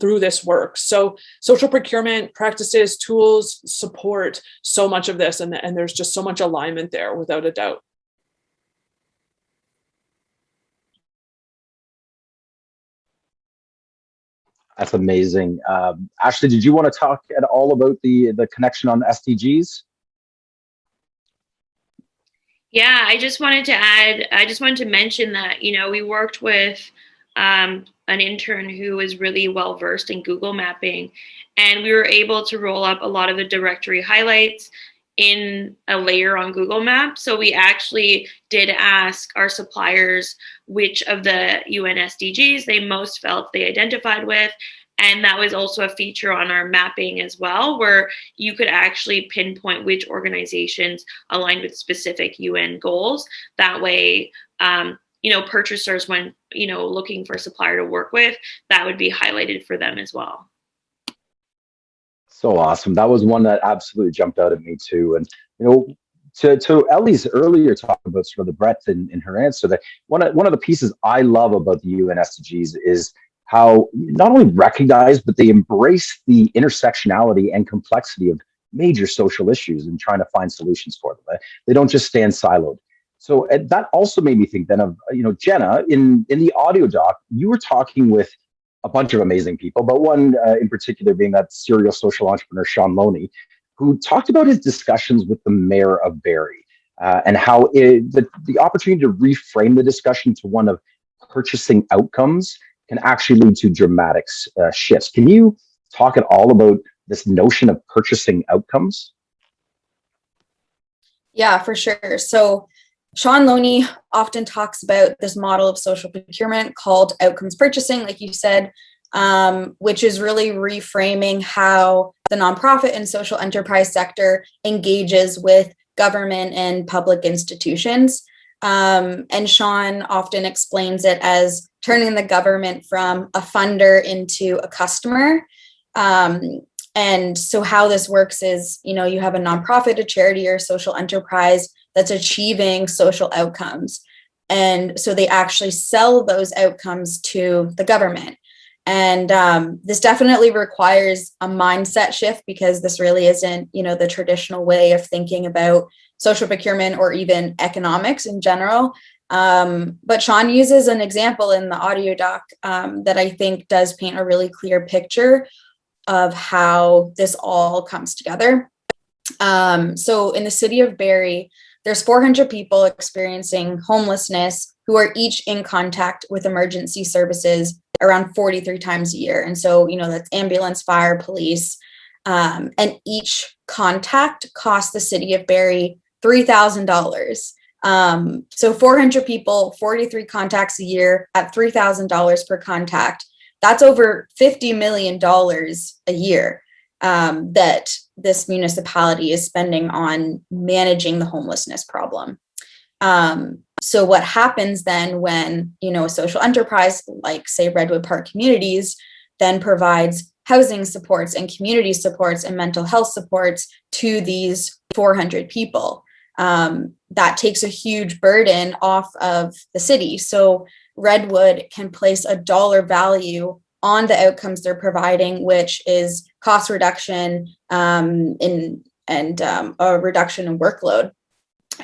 through this work. So social procurement practices, tools, support so much of this. And there's just so much alignment there without a doubt. That's amazing. Ashley, did you want to talk at all about the connection on SDGs? Yeah, I just wanted to mention that, we worked with an intern who was really well versed in Google mapping, and we were able to roll up a lot of the directory highlights in a layer on Google Maps. So we actually did ask our suppliers which of the UN SDGs they most felt they identified with. And that was also a feature on our mapping as well, where you could actually pinpoint which organizations aligned with specific UN goals. That way, purchasers, when, looking for a supplier to work with, that would be highlighted for them as well. So awesome. That was one that absolutely jumped out at me too. And to Ellie's earlier talk about sort of the breadth in her answer, that one of the pieces I love about the UN SDGs is how not only recognize, but they embrace the intersectionality and complexity of major social issues and trying to find solutions for them. They don't just stand siloed. So that also made me think then of, Jenna, in the audio doc, you were talking with a bunch of amazing people, but one in particular being that serial social entrepreneur, Sean Loney, who talked about his discussions with the mayor of Barrie and how the opportunity to reframe the discussion to one of purchasing outcomes can actually lead to dramatic shifts. Can you talk at all about this notion of purchasing outcomes? Yeah, for sure. So Sean Loney often talks about this model of social procurement called outcomes purchasing, like you said, which is really reframing how the nonprofit and social enterprise sector engages with government and public institutions. And Sean often explains it as turning the government from a funder into a customer. And so how this works is, you have a nonprofit, a charity, or a social enterprise that's achieving social outcomes. And so they actually sell those outcomes to the government. And this definitely requires a mindset shift, because this really isn't, the traditional way of thinking about social procurement or even economics in general. But Sean uses an example in the audio doc that I think does paint a really clear picture of how this all comes together. So in the city of Barrie, there's 400 people experiencing homelessness who are each in contact with emergency services around 43 times a year. And so, that's ambulance, fire, police, and each contact costs the city of Barrie $3,000. So 400 people, 43 contacts a year at $3,000 per contact. That's over $50 million a year that this municipality is spending on managing the homelessness problem. So what happens then when, a social enterprise like, say, Redwood Park Communities then provides housing supports and community supports and mental health supports to these 400 people? That takes a huge burden off of the city. So Redwood can place a dollar value on the outcomes they're providing, which is cost reduction and a reduction in workload.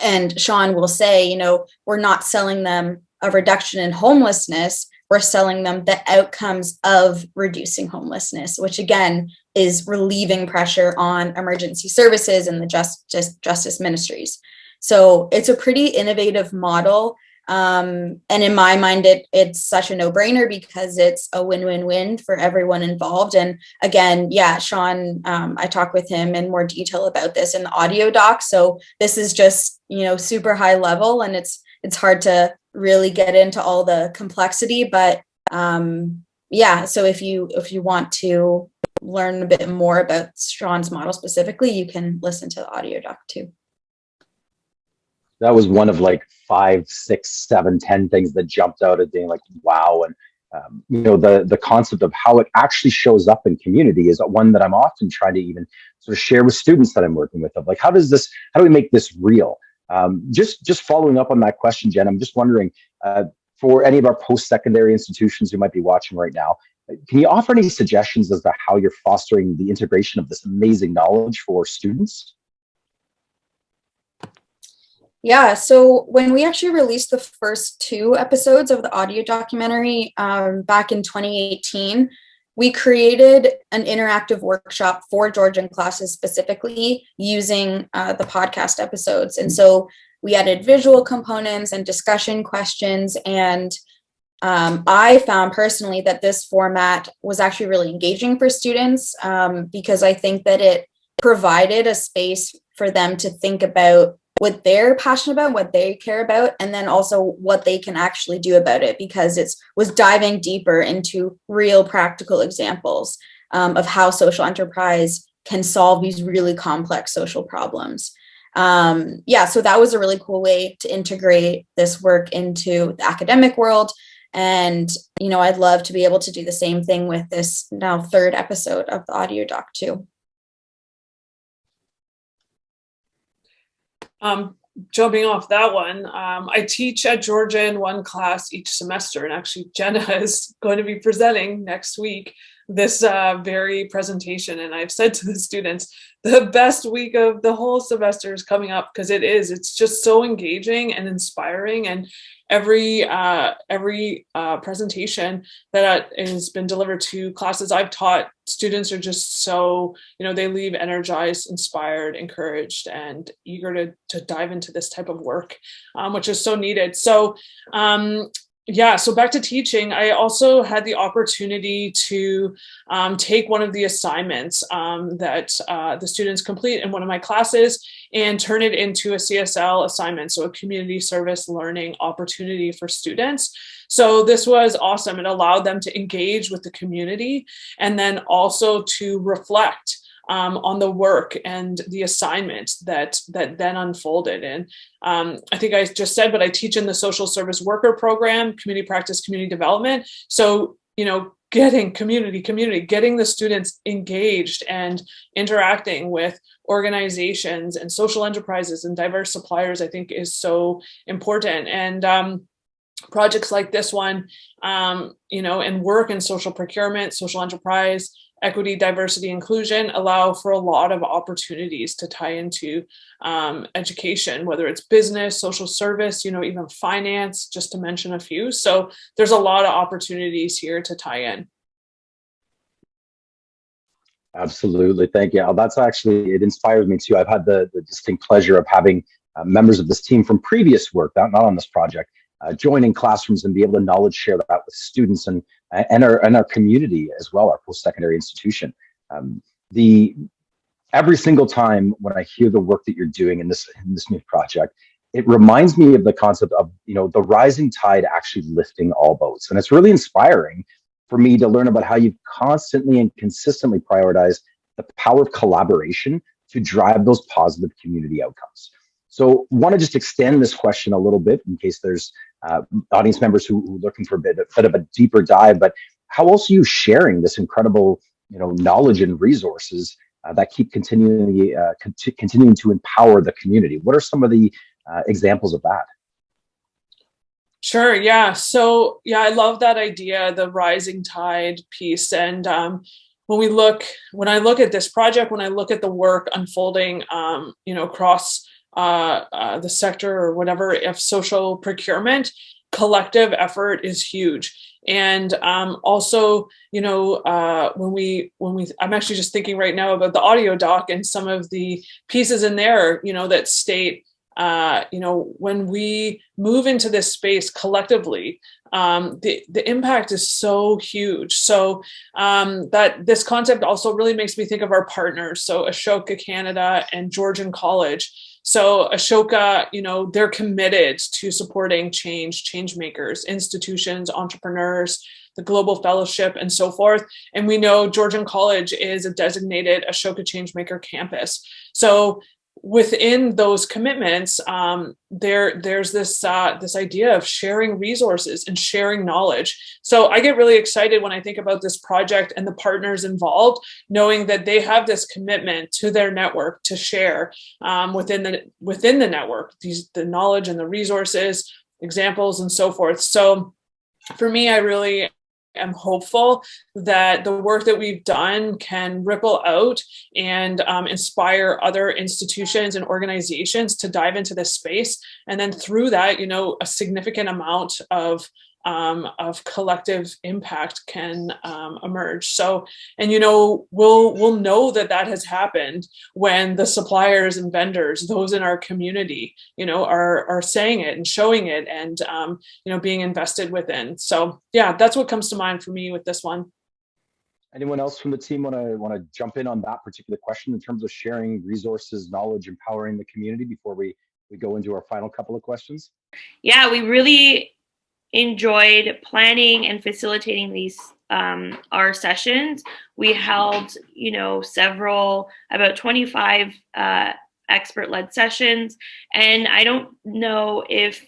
And Sean will say, we're not selling them a reduction in homelessness, we're selling them the outcomes of reducing homelessness, which again is relieving pressure on emergency services and the justice ministries. So it's a pretty innovative model. And in my mind, it's such a no-brainer because it's a win-win-win for everyone involved. And again, Sean, I talk with him in more detail about this in the audio doc. So this is just, super high level, and it's hard to really get into all the complexity. But so if you want to learn a bit more about Sean's model specifically, you can listen to the audio doc too. That was one of like 5, 6, 7, 10 things that jumped out at being like, wow. And, the concept of how it actually shows up in community is one that I'm often trying to even sort of share with students that I'm working with, of like, how do we make this real? Just following up on that question, Jen, I'm just wondering, for any of our post-secondary institutions who might be watching right now, can you offer any suggestions as to how you're fostering the integration of this amazing knowledge for students? Yeah, so when we actually released the first 2 episodes of the audio documentary back in 2018, we created an interactive workshop for Georgian classes specifically using the podcast episodes. And so we added visual components and discussion questions. And I found personally that this format was actually really engaging for students because I think that it provided a space for them to think about what they're passionate about, what they care about, and then also what they can actually do about it, because it was diving deeper into real practical examples of how social enterprise can solve these really complex social problems. Yeah, so that was a really cool way to integrate this work into the academic world. And, you know, I'd love to be able to do the same thing with this now 3rd episode of the audio doc too. Jumping off that one, I teach at Georgian one class each semester, and actually Jenna is going to be presenting next week this very presentation. And I've said to the students, the best week of the whole semester is coming up, because it's just so engaging and inspiring. And every presentation that has been delivered to classes I've taught, students are just so, you know, they leave energized, inspired, encouraged, and eager to dive into this type of work, which is so needed. So yeah, so back to teaching, I also had the opportunity to take one of the assignments that the students complete in one of my classes and turn it into a CSL assignment, so a community service learning opportunity for students. So this was awesome. It allowed them to engage with the community and then also to reflect on the work and the assignment that then unfolded. And I think I just said, but I teach in the social service worker program, community practice, community development. So, you know, getting getting the students engaged and interacting with organizations and social enterprises and diverse suppliers, I think is so important. And projects like this one, you know, and work in social procurement, social enterprise, equity, diversity, inclusion allow for a lot of opportunities to tie into education, whether it's business, social service, you know, even finance, just to mention a few. So there's a lot of opportunities here to tie in. Absolutely. Thank you. That's actually, it inspires me too. I've had the distinct pleasure of having members of this team from previous work, not on this project, join in classrooms and be able to knowledge share that with students and our community as well, our post-secondary institution. Every single time when I hear the work that you're doing in this new project, it reminds me of the concept of, you know, the rising tide actually lifting all boats. And it's really inspiring for me to learn about how you've constantly and consistently prioritized the power of collaboration to drive those positive community outcomes. So want to just extend this question a little bit in case there's audience members who are looking for a bit of a deeper dive, but how else are you sharing this incredible, you know, knowledge and resources that keep continuing to empower the community? What are some of the examples of that? Sure. Yeah. So yeah, I love that idea, the rising tide piece. And when I look at this project, when I look at the work unfolding, you know, across the sector or whatever of social procurement, collective effort is huge. And also, you know, I'm actually just thinking right now about the audio doc and some of the pieces in there, you know, that state, you know, when we move into this space collectively, the impact is so huge. So that this concept also really makes me think of our partners. So Ashoka Canada and Georgian College. So Ashoka, you know, they're committed to supporting change makers, institutions, entrepreneurs, the Global Fellowship, and so forth. And we know Georgian College is a designated Ashoka Changemaker campus. So within those commitments, there's this idea of sharing resources and sharing knowledge. So I get really excited when I think about this project and the partners involved, knowing that they have this commitment to their network to share within the network, the knowledge and the resources, examples, and so forth. So for me, I really am hopeful that the work that we've done can ripple out and inspire other institutions and organizations to dive into this space. And then through that, you know, a significant amount of of collective impact can emerge. So, and we'll know that that has happened when the suppliers and vendors, those in our community, are saying it and showing it and being invested within. So yeah, that's what comes to mind for me with this one. Anyone else from the team want to jump in on that particular question in terms of sharing resources, knowledge, empowering the community before we go into our final couple of questions? Yeah, we really enjoyed planning and facilitating these our sessions. We held, several, about 25 expert-led sessions, and I don't know if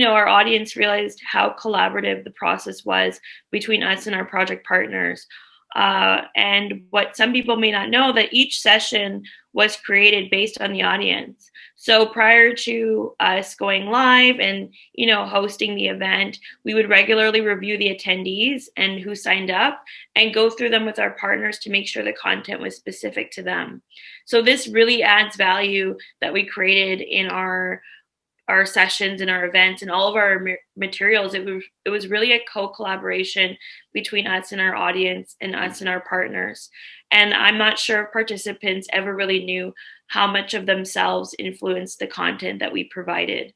our audience realized how collaborative the process was between us and our project partners. And what some people may not know, that each session was created based on the audience. So prior to us going live and, hosting the event, we would regularly review the attendees and who signed up and go through them with our partners to make sure the content was specific to them. So this really adds value that we created in our sessions and our events and all of our materials. It was really a co-collaboration between us and our audience and us and our partners. And I'm not sure if participants ever really knew how much of themselves influenced the content that we provided.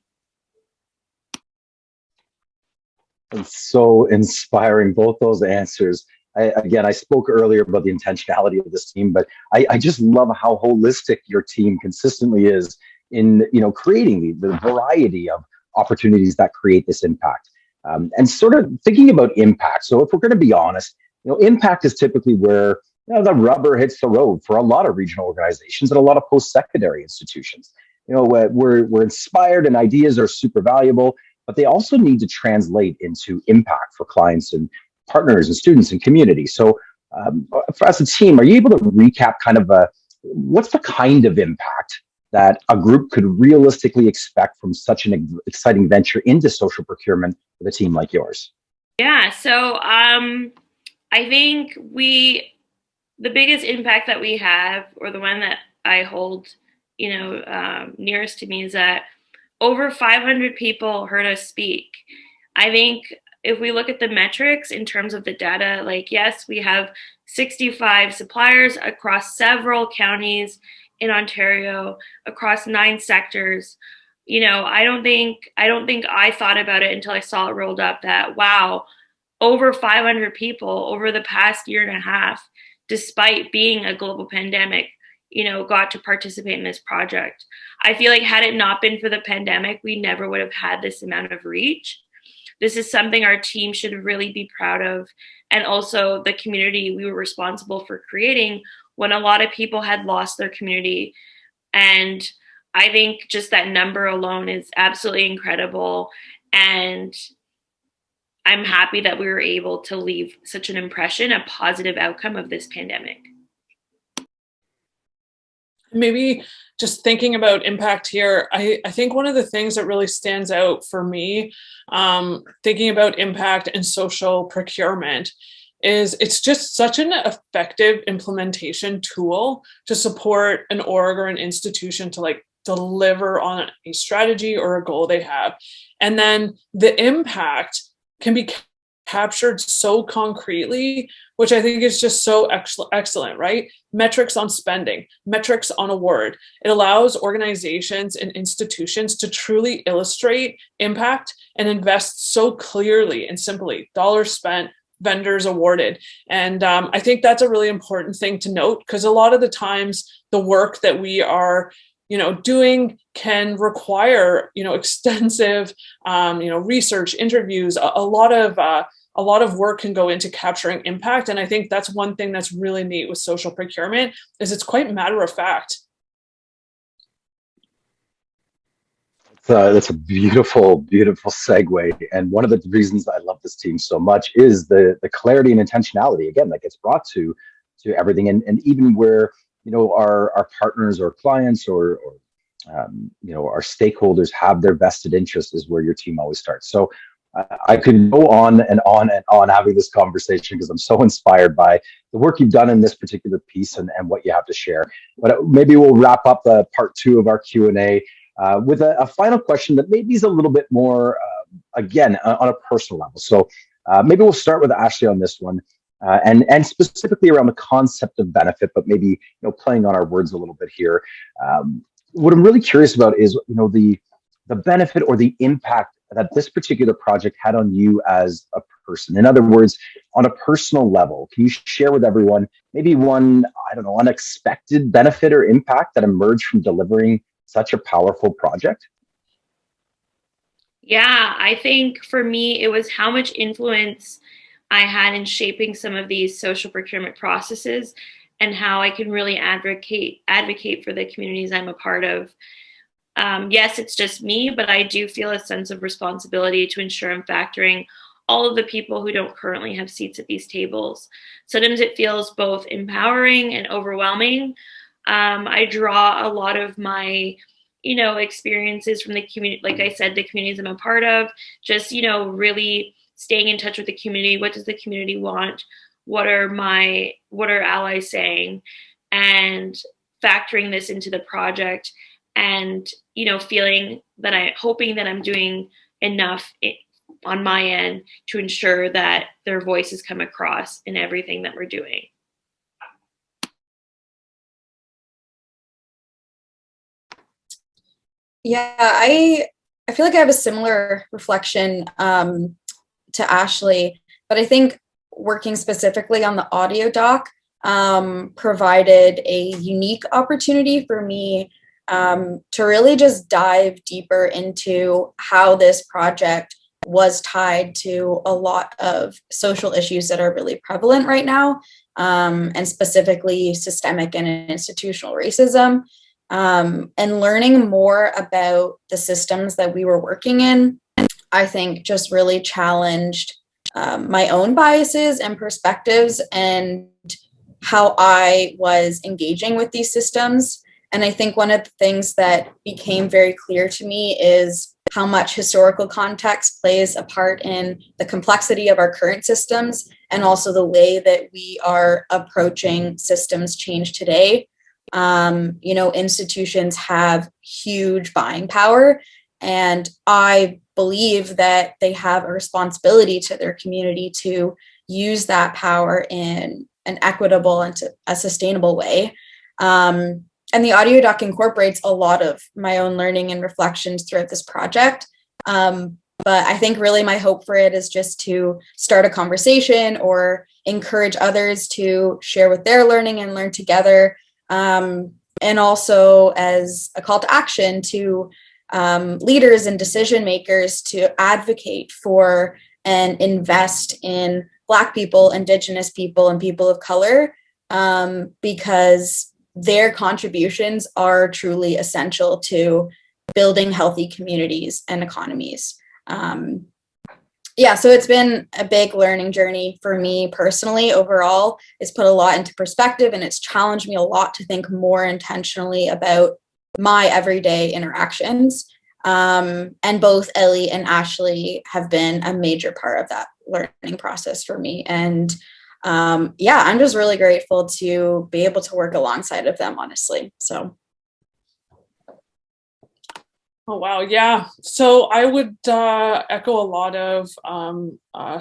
It's so inspiring, both those answers. I spoke earlier about the intentionality of this team, but I just love how holistic your team consistently is in creating the variety of opportunities that create this impact, and sort of thinking about impact. So if we're going to be honest, impact is typically where the rubber hits the road for a lot of regional organizations and a lot of post-secondary institutions. We're inspired and ideas are super valuable, but they also need to translate into impact for clients and partners and students and community. So for as a team, are you able to recap kind of what's the kind of impact that a group could realistically expect from such an exciting venture into social procurement with a team like yours? Yeah, so I think the biggest impact that we have, or the one that I hold, nearest to me, is that over 500 people heard us speak. I think if we look at the metrics in terms of the data, yes, we have 65 suppliers across several counties in Ontario, across 9 sectors. I don't think I thought about it until I saw it rolled up that, wow, over 500 people over the past year and a half, despite being a global pandemic, got to participate in this project. I feel like had it not been for the pandemic, we never would have had this amount of reach. This is something our team should really be proud of. And also the community we were responsible for creating when a lot of people had lost their community. And I think just that number alone is absolutely incredible. And I'm happy that we were able to leave such an impression, a positive outcome of this pandemic. Maybe just thinking about impact here, I think one of the things that really stands out for me, thinking about impact and social procurement, is it's just such an effective implementation tool to support an org or an institution to deliver on a strategy or a goal they have. And then the impact can be captured so concretely, which I think is just so excellent, right? Metrics on spending, metrics on award. It allows organizations and institutions to truly illustrate impact and invest so clearly and simply. Dollars spent, vendors awarded. And I think that's a really important thing to note, because a lot of the times the work that we are doing can require, extensive, research, interviews. A lot of work can go into capturing impact. And I think that's one thing that's really neat with social procurement, is it's quite matter of fact. That's a beautiful, beautiful segue. And one of the reasons I love this team so much is the clarity and intentionality, again, that gets brought to everything. And even where, our partners or clients or our stakeholders have their vested interest, is where your team always starts. So I could go on and on and on having this conversation, because I'm so inspired by the work you've done in this particular piece and what you have to share. But maybe we'll wrap up part 2 of our Q&A with a final question that maybe is a little bit more again, on a personal level. So maybe we'll start with Ashley on this one. And specifically around the concept of benefit, but maybe playing on our words a little bit here. What I'm really curious about is the benefit or the impact that this particular project had on you as a person. In other words, on a personal level, can you share with everyone maybe one, I don't know, unexpected benefit or impact that emerged from delivering such a powerful project? Yeah, I think for me, it was how much influence I had in shaping some of these social procurement processes and how I can really advocate for the communities I'm a part of. Yes, it's just me, but I do feel a sense of responsibility to ensure I'm factoring all of the people who don't currently have seats at these tables. Sometimes it feels both empowering and overwhelming. I draw a lot of my experiences from the community, like I said, the communities I'm a part of, just, really staying in touch with the community. What does the community want? What are allies saying? And factoring this into the project and, hoping that I'm doing enough on my end to ensure that their voices come across in everything that we're doing. Yeah, I feel like I have a similar reflection to Ashley, but I think working specifically on the audio doc provided a unique opportunity for me to really just dive deeper into how this project was tied to a lot of social issues that are really prevalent right now, and specifically systemic and institutional racism. And learning more about the systems that we were working in, I think just really challenged my own biases and perspectives and how I was engaging with these systems. And I think one of the things that became very clear to me is how much historical context plays a part in the complexity of our current systems and also the way that we are approaching systems change today. Institutions have huge buying power, and I believe that they have a responsibility to their community to use that power in an equitable and a sustainable way. And the audio doc incorporates a lot of my own learning and reflections throughout this project. But I think really my hope for it is just to start a conversation or encourage others to share what they're learning and learn together. And also as a call to action to leaders and decision makers to advocate for and invest in Black people, Indigenous people, and people of color, because their contributions are truly essential to building healthy communities and economies. So it's been a big learning journey for me personally. Overall, it's put a lot into perspective and it's challenged me a lot to think more intentionally about my everyday interactions. And both Ellie and Ashley have been a major part of that learning process for me. And I'm just really grateful to be able to work alongside of them, honestly. So. Oh, wow. Yeah. So I would echo a lot of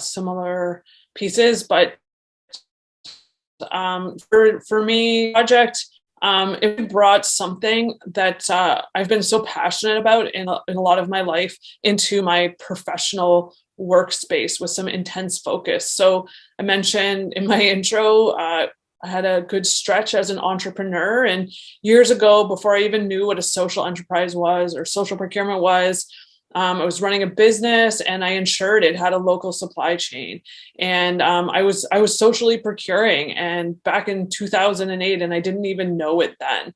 similar pieces, but for me, project, it brought something that I've been so passionate about in a lot of my life into my professional workspace with some intense focus. So I mentioned in my intro, I had a good stretch as an entrepreneur, and years ago, before I even knew what a social enterprise was or social procurement was, I was running a business and I ensured it had a local supply chain. And I was socially procuring, and back in 2008, and I didn't even know it then.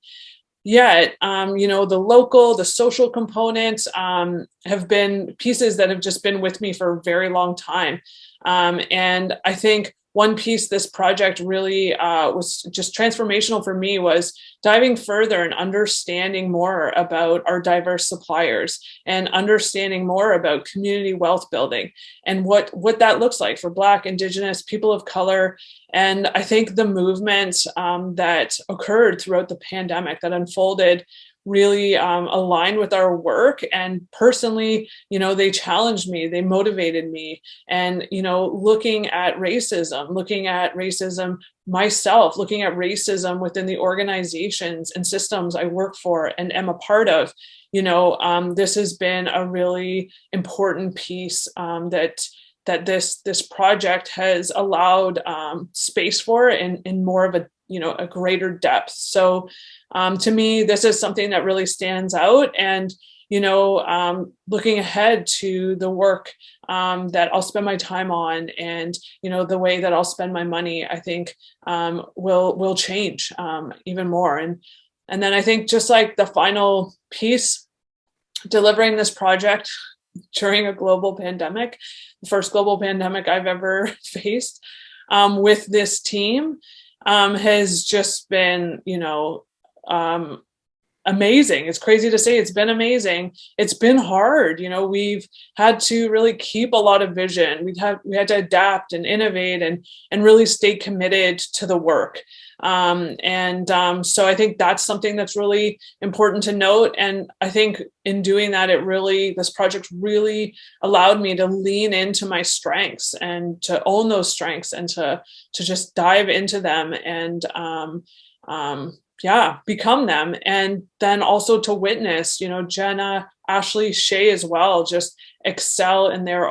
Yet, the social components have been pieces that have just been with me for a very long time. And I think one piece this project really was just transformational for me was diving further and understanding more about our diverse suppliers and understanding more about community wealth building and what that looks like for Black, Indigenous, people of color. And I think the movement that occurred throughout the pandemic that unfolded really aligned with our work. And personally, you know, they challenged me, they motivated me. And, you know, looking at racism myself, looking at racism within the organizations and systems I work for and am a part of, you know, this has been a really important piece that this project has allowed space for in more of a, you know, a greater depth. So to me, this is something that really stands out. And, you know, looking ahead to the work that I'll spend my time on, and, you know, the way that I'll spend my money, I think will change even more. And then I think just like the final piece, delivering this project during a global pandemic, the first global pandemic I've ever faced, with this team has just been, you know, amazing. It's crazy to say it's been amazing. It's been hard. You know, we've had to really keep a lot of vision. We had to adapt and innovate and really stay committed to the work. So I think that's something that's really important to note. And I think in doing that, this project really allowed me to lean into my strengths and to own those strengths and to just dive into them and, become them. And then also to witness, you know, Jenna, Ashley, Shay as well, just excel in their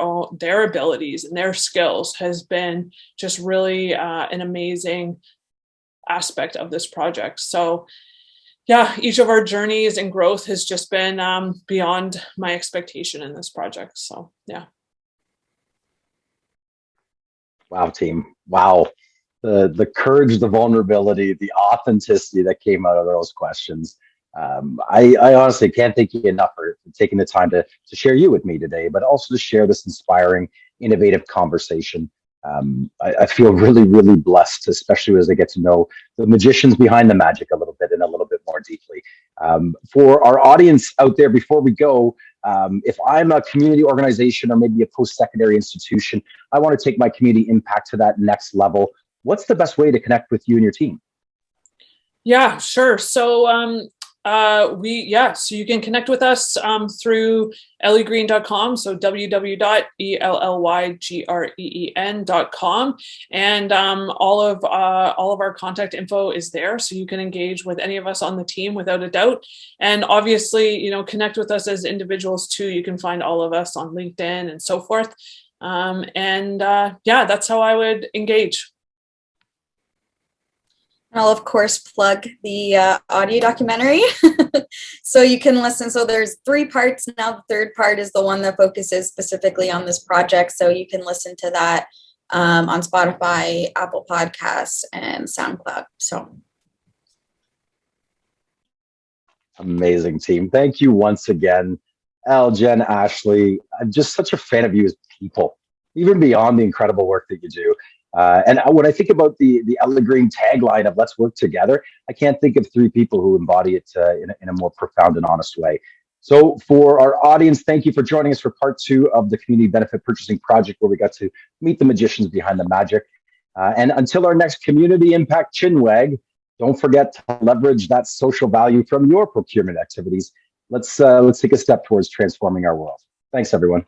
abilities and their skills has been just really an amazing aspect of this project. So yeah, each of our journeys and growth has just been beyond my expectation in this project. So yeah. Wow, team. Wow. The courage, the vulnerability, the authenticity that came out of those questions. I honestly can't thank you enough for taking the time to share you with me today, but also to share this inspiring, innovative conversation. I feel really, really blessed, especially as I get to know the magicians behind the magic a little bit and a little bit more deeply. For our audience out there, before we go, if I'm a community organization or maybe a post-secondary institution, I want to take my community impact to that next level. What's the best way to connect with you and your team? Yeah, sure. So so you can connect with us through elliegreen.com, so www.ellygreeen.com, and all of our contact info is there, so you can engage with any of us on the team without a doubt. And obviously, you know, connect with us as individuals too. You can find all of us on LinkedIn and so forth. That's how I would engage. I'll of course plug the audio documentary. So you can listen. So there's 3 parts now. The 3rd part is the one that focuses specifically on this project. So you can listen to that on Spotify, Apple Podcasts, and SoundCloud. So amazing, team. Thank you once again, Elle, Jen, Ashley. I'm just such a fan of you as people, even beyond the incredible work that you do. And when I think about the Ellie Green tagline of "Let's work together," I can't think of 3 people who embody it in a more profound and honest way. So for our audience, thank you for joining us for part 2 of the Community Benefit Purchasing Project, where we got to meet the magicians behind the magic. And until our next Community Impact Chinwag, don't forget to leverage that social value from your procurement activities. Let's take a step towards transforming our world. Thanks, everyone.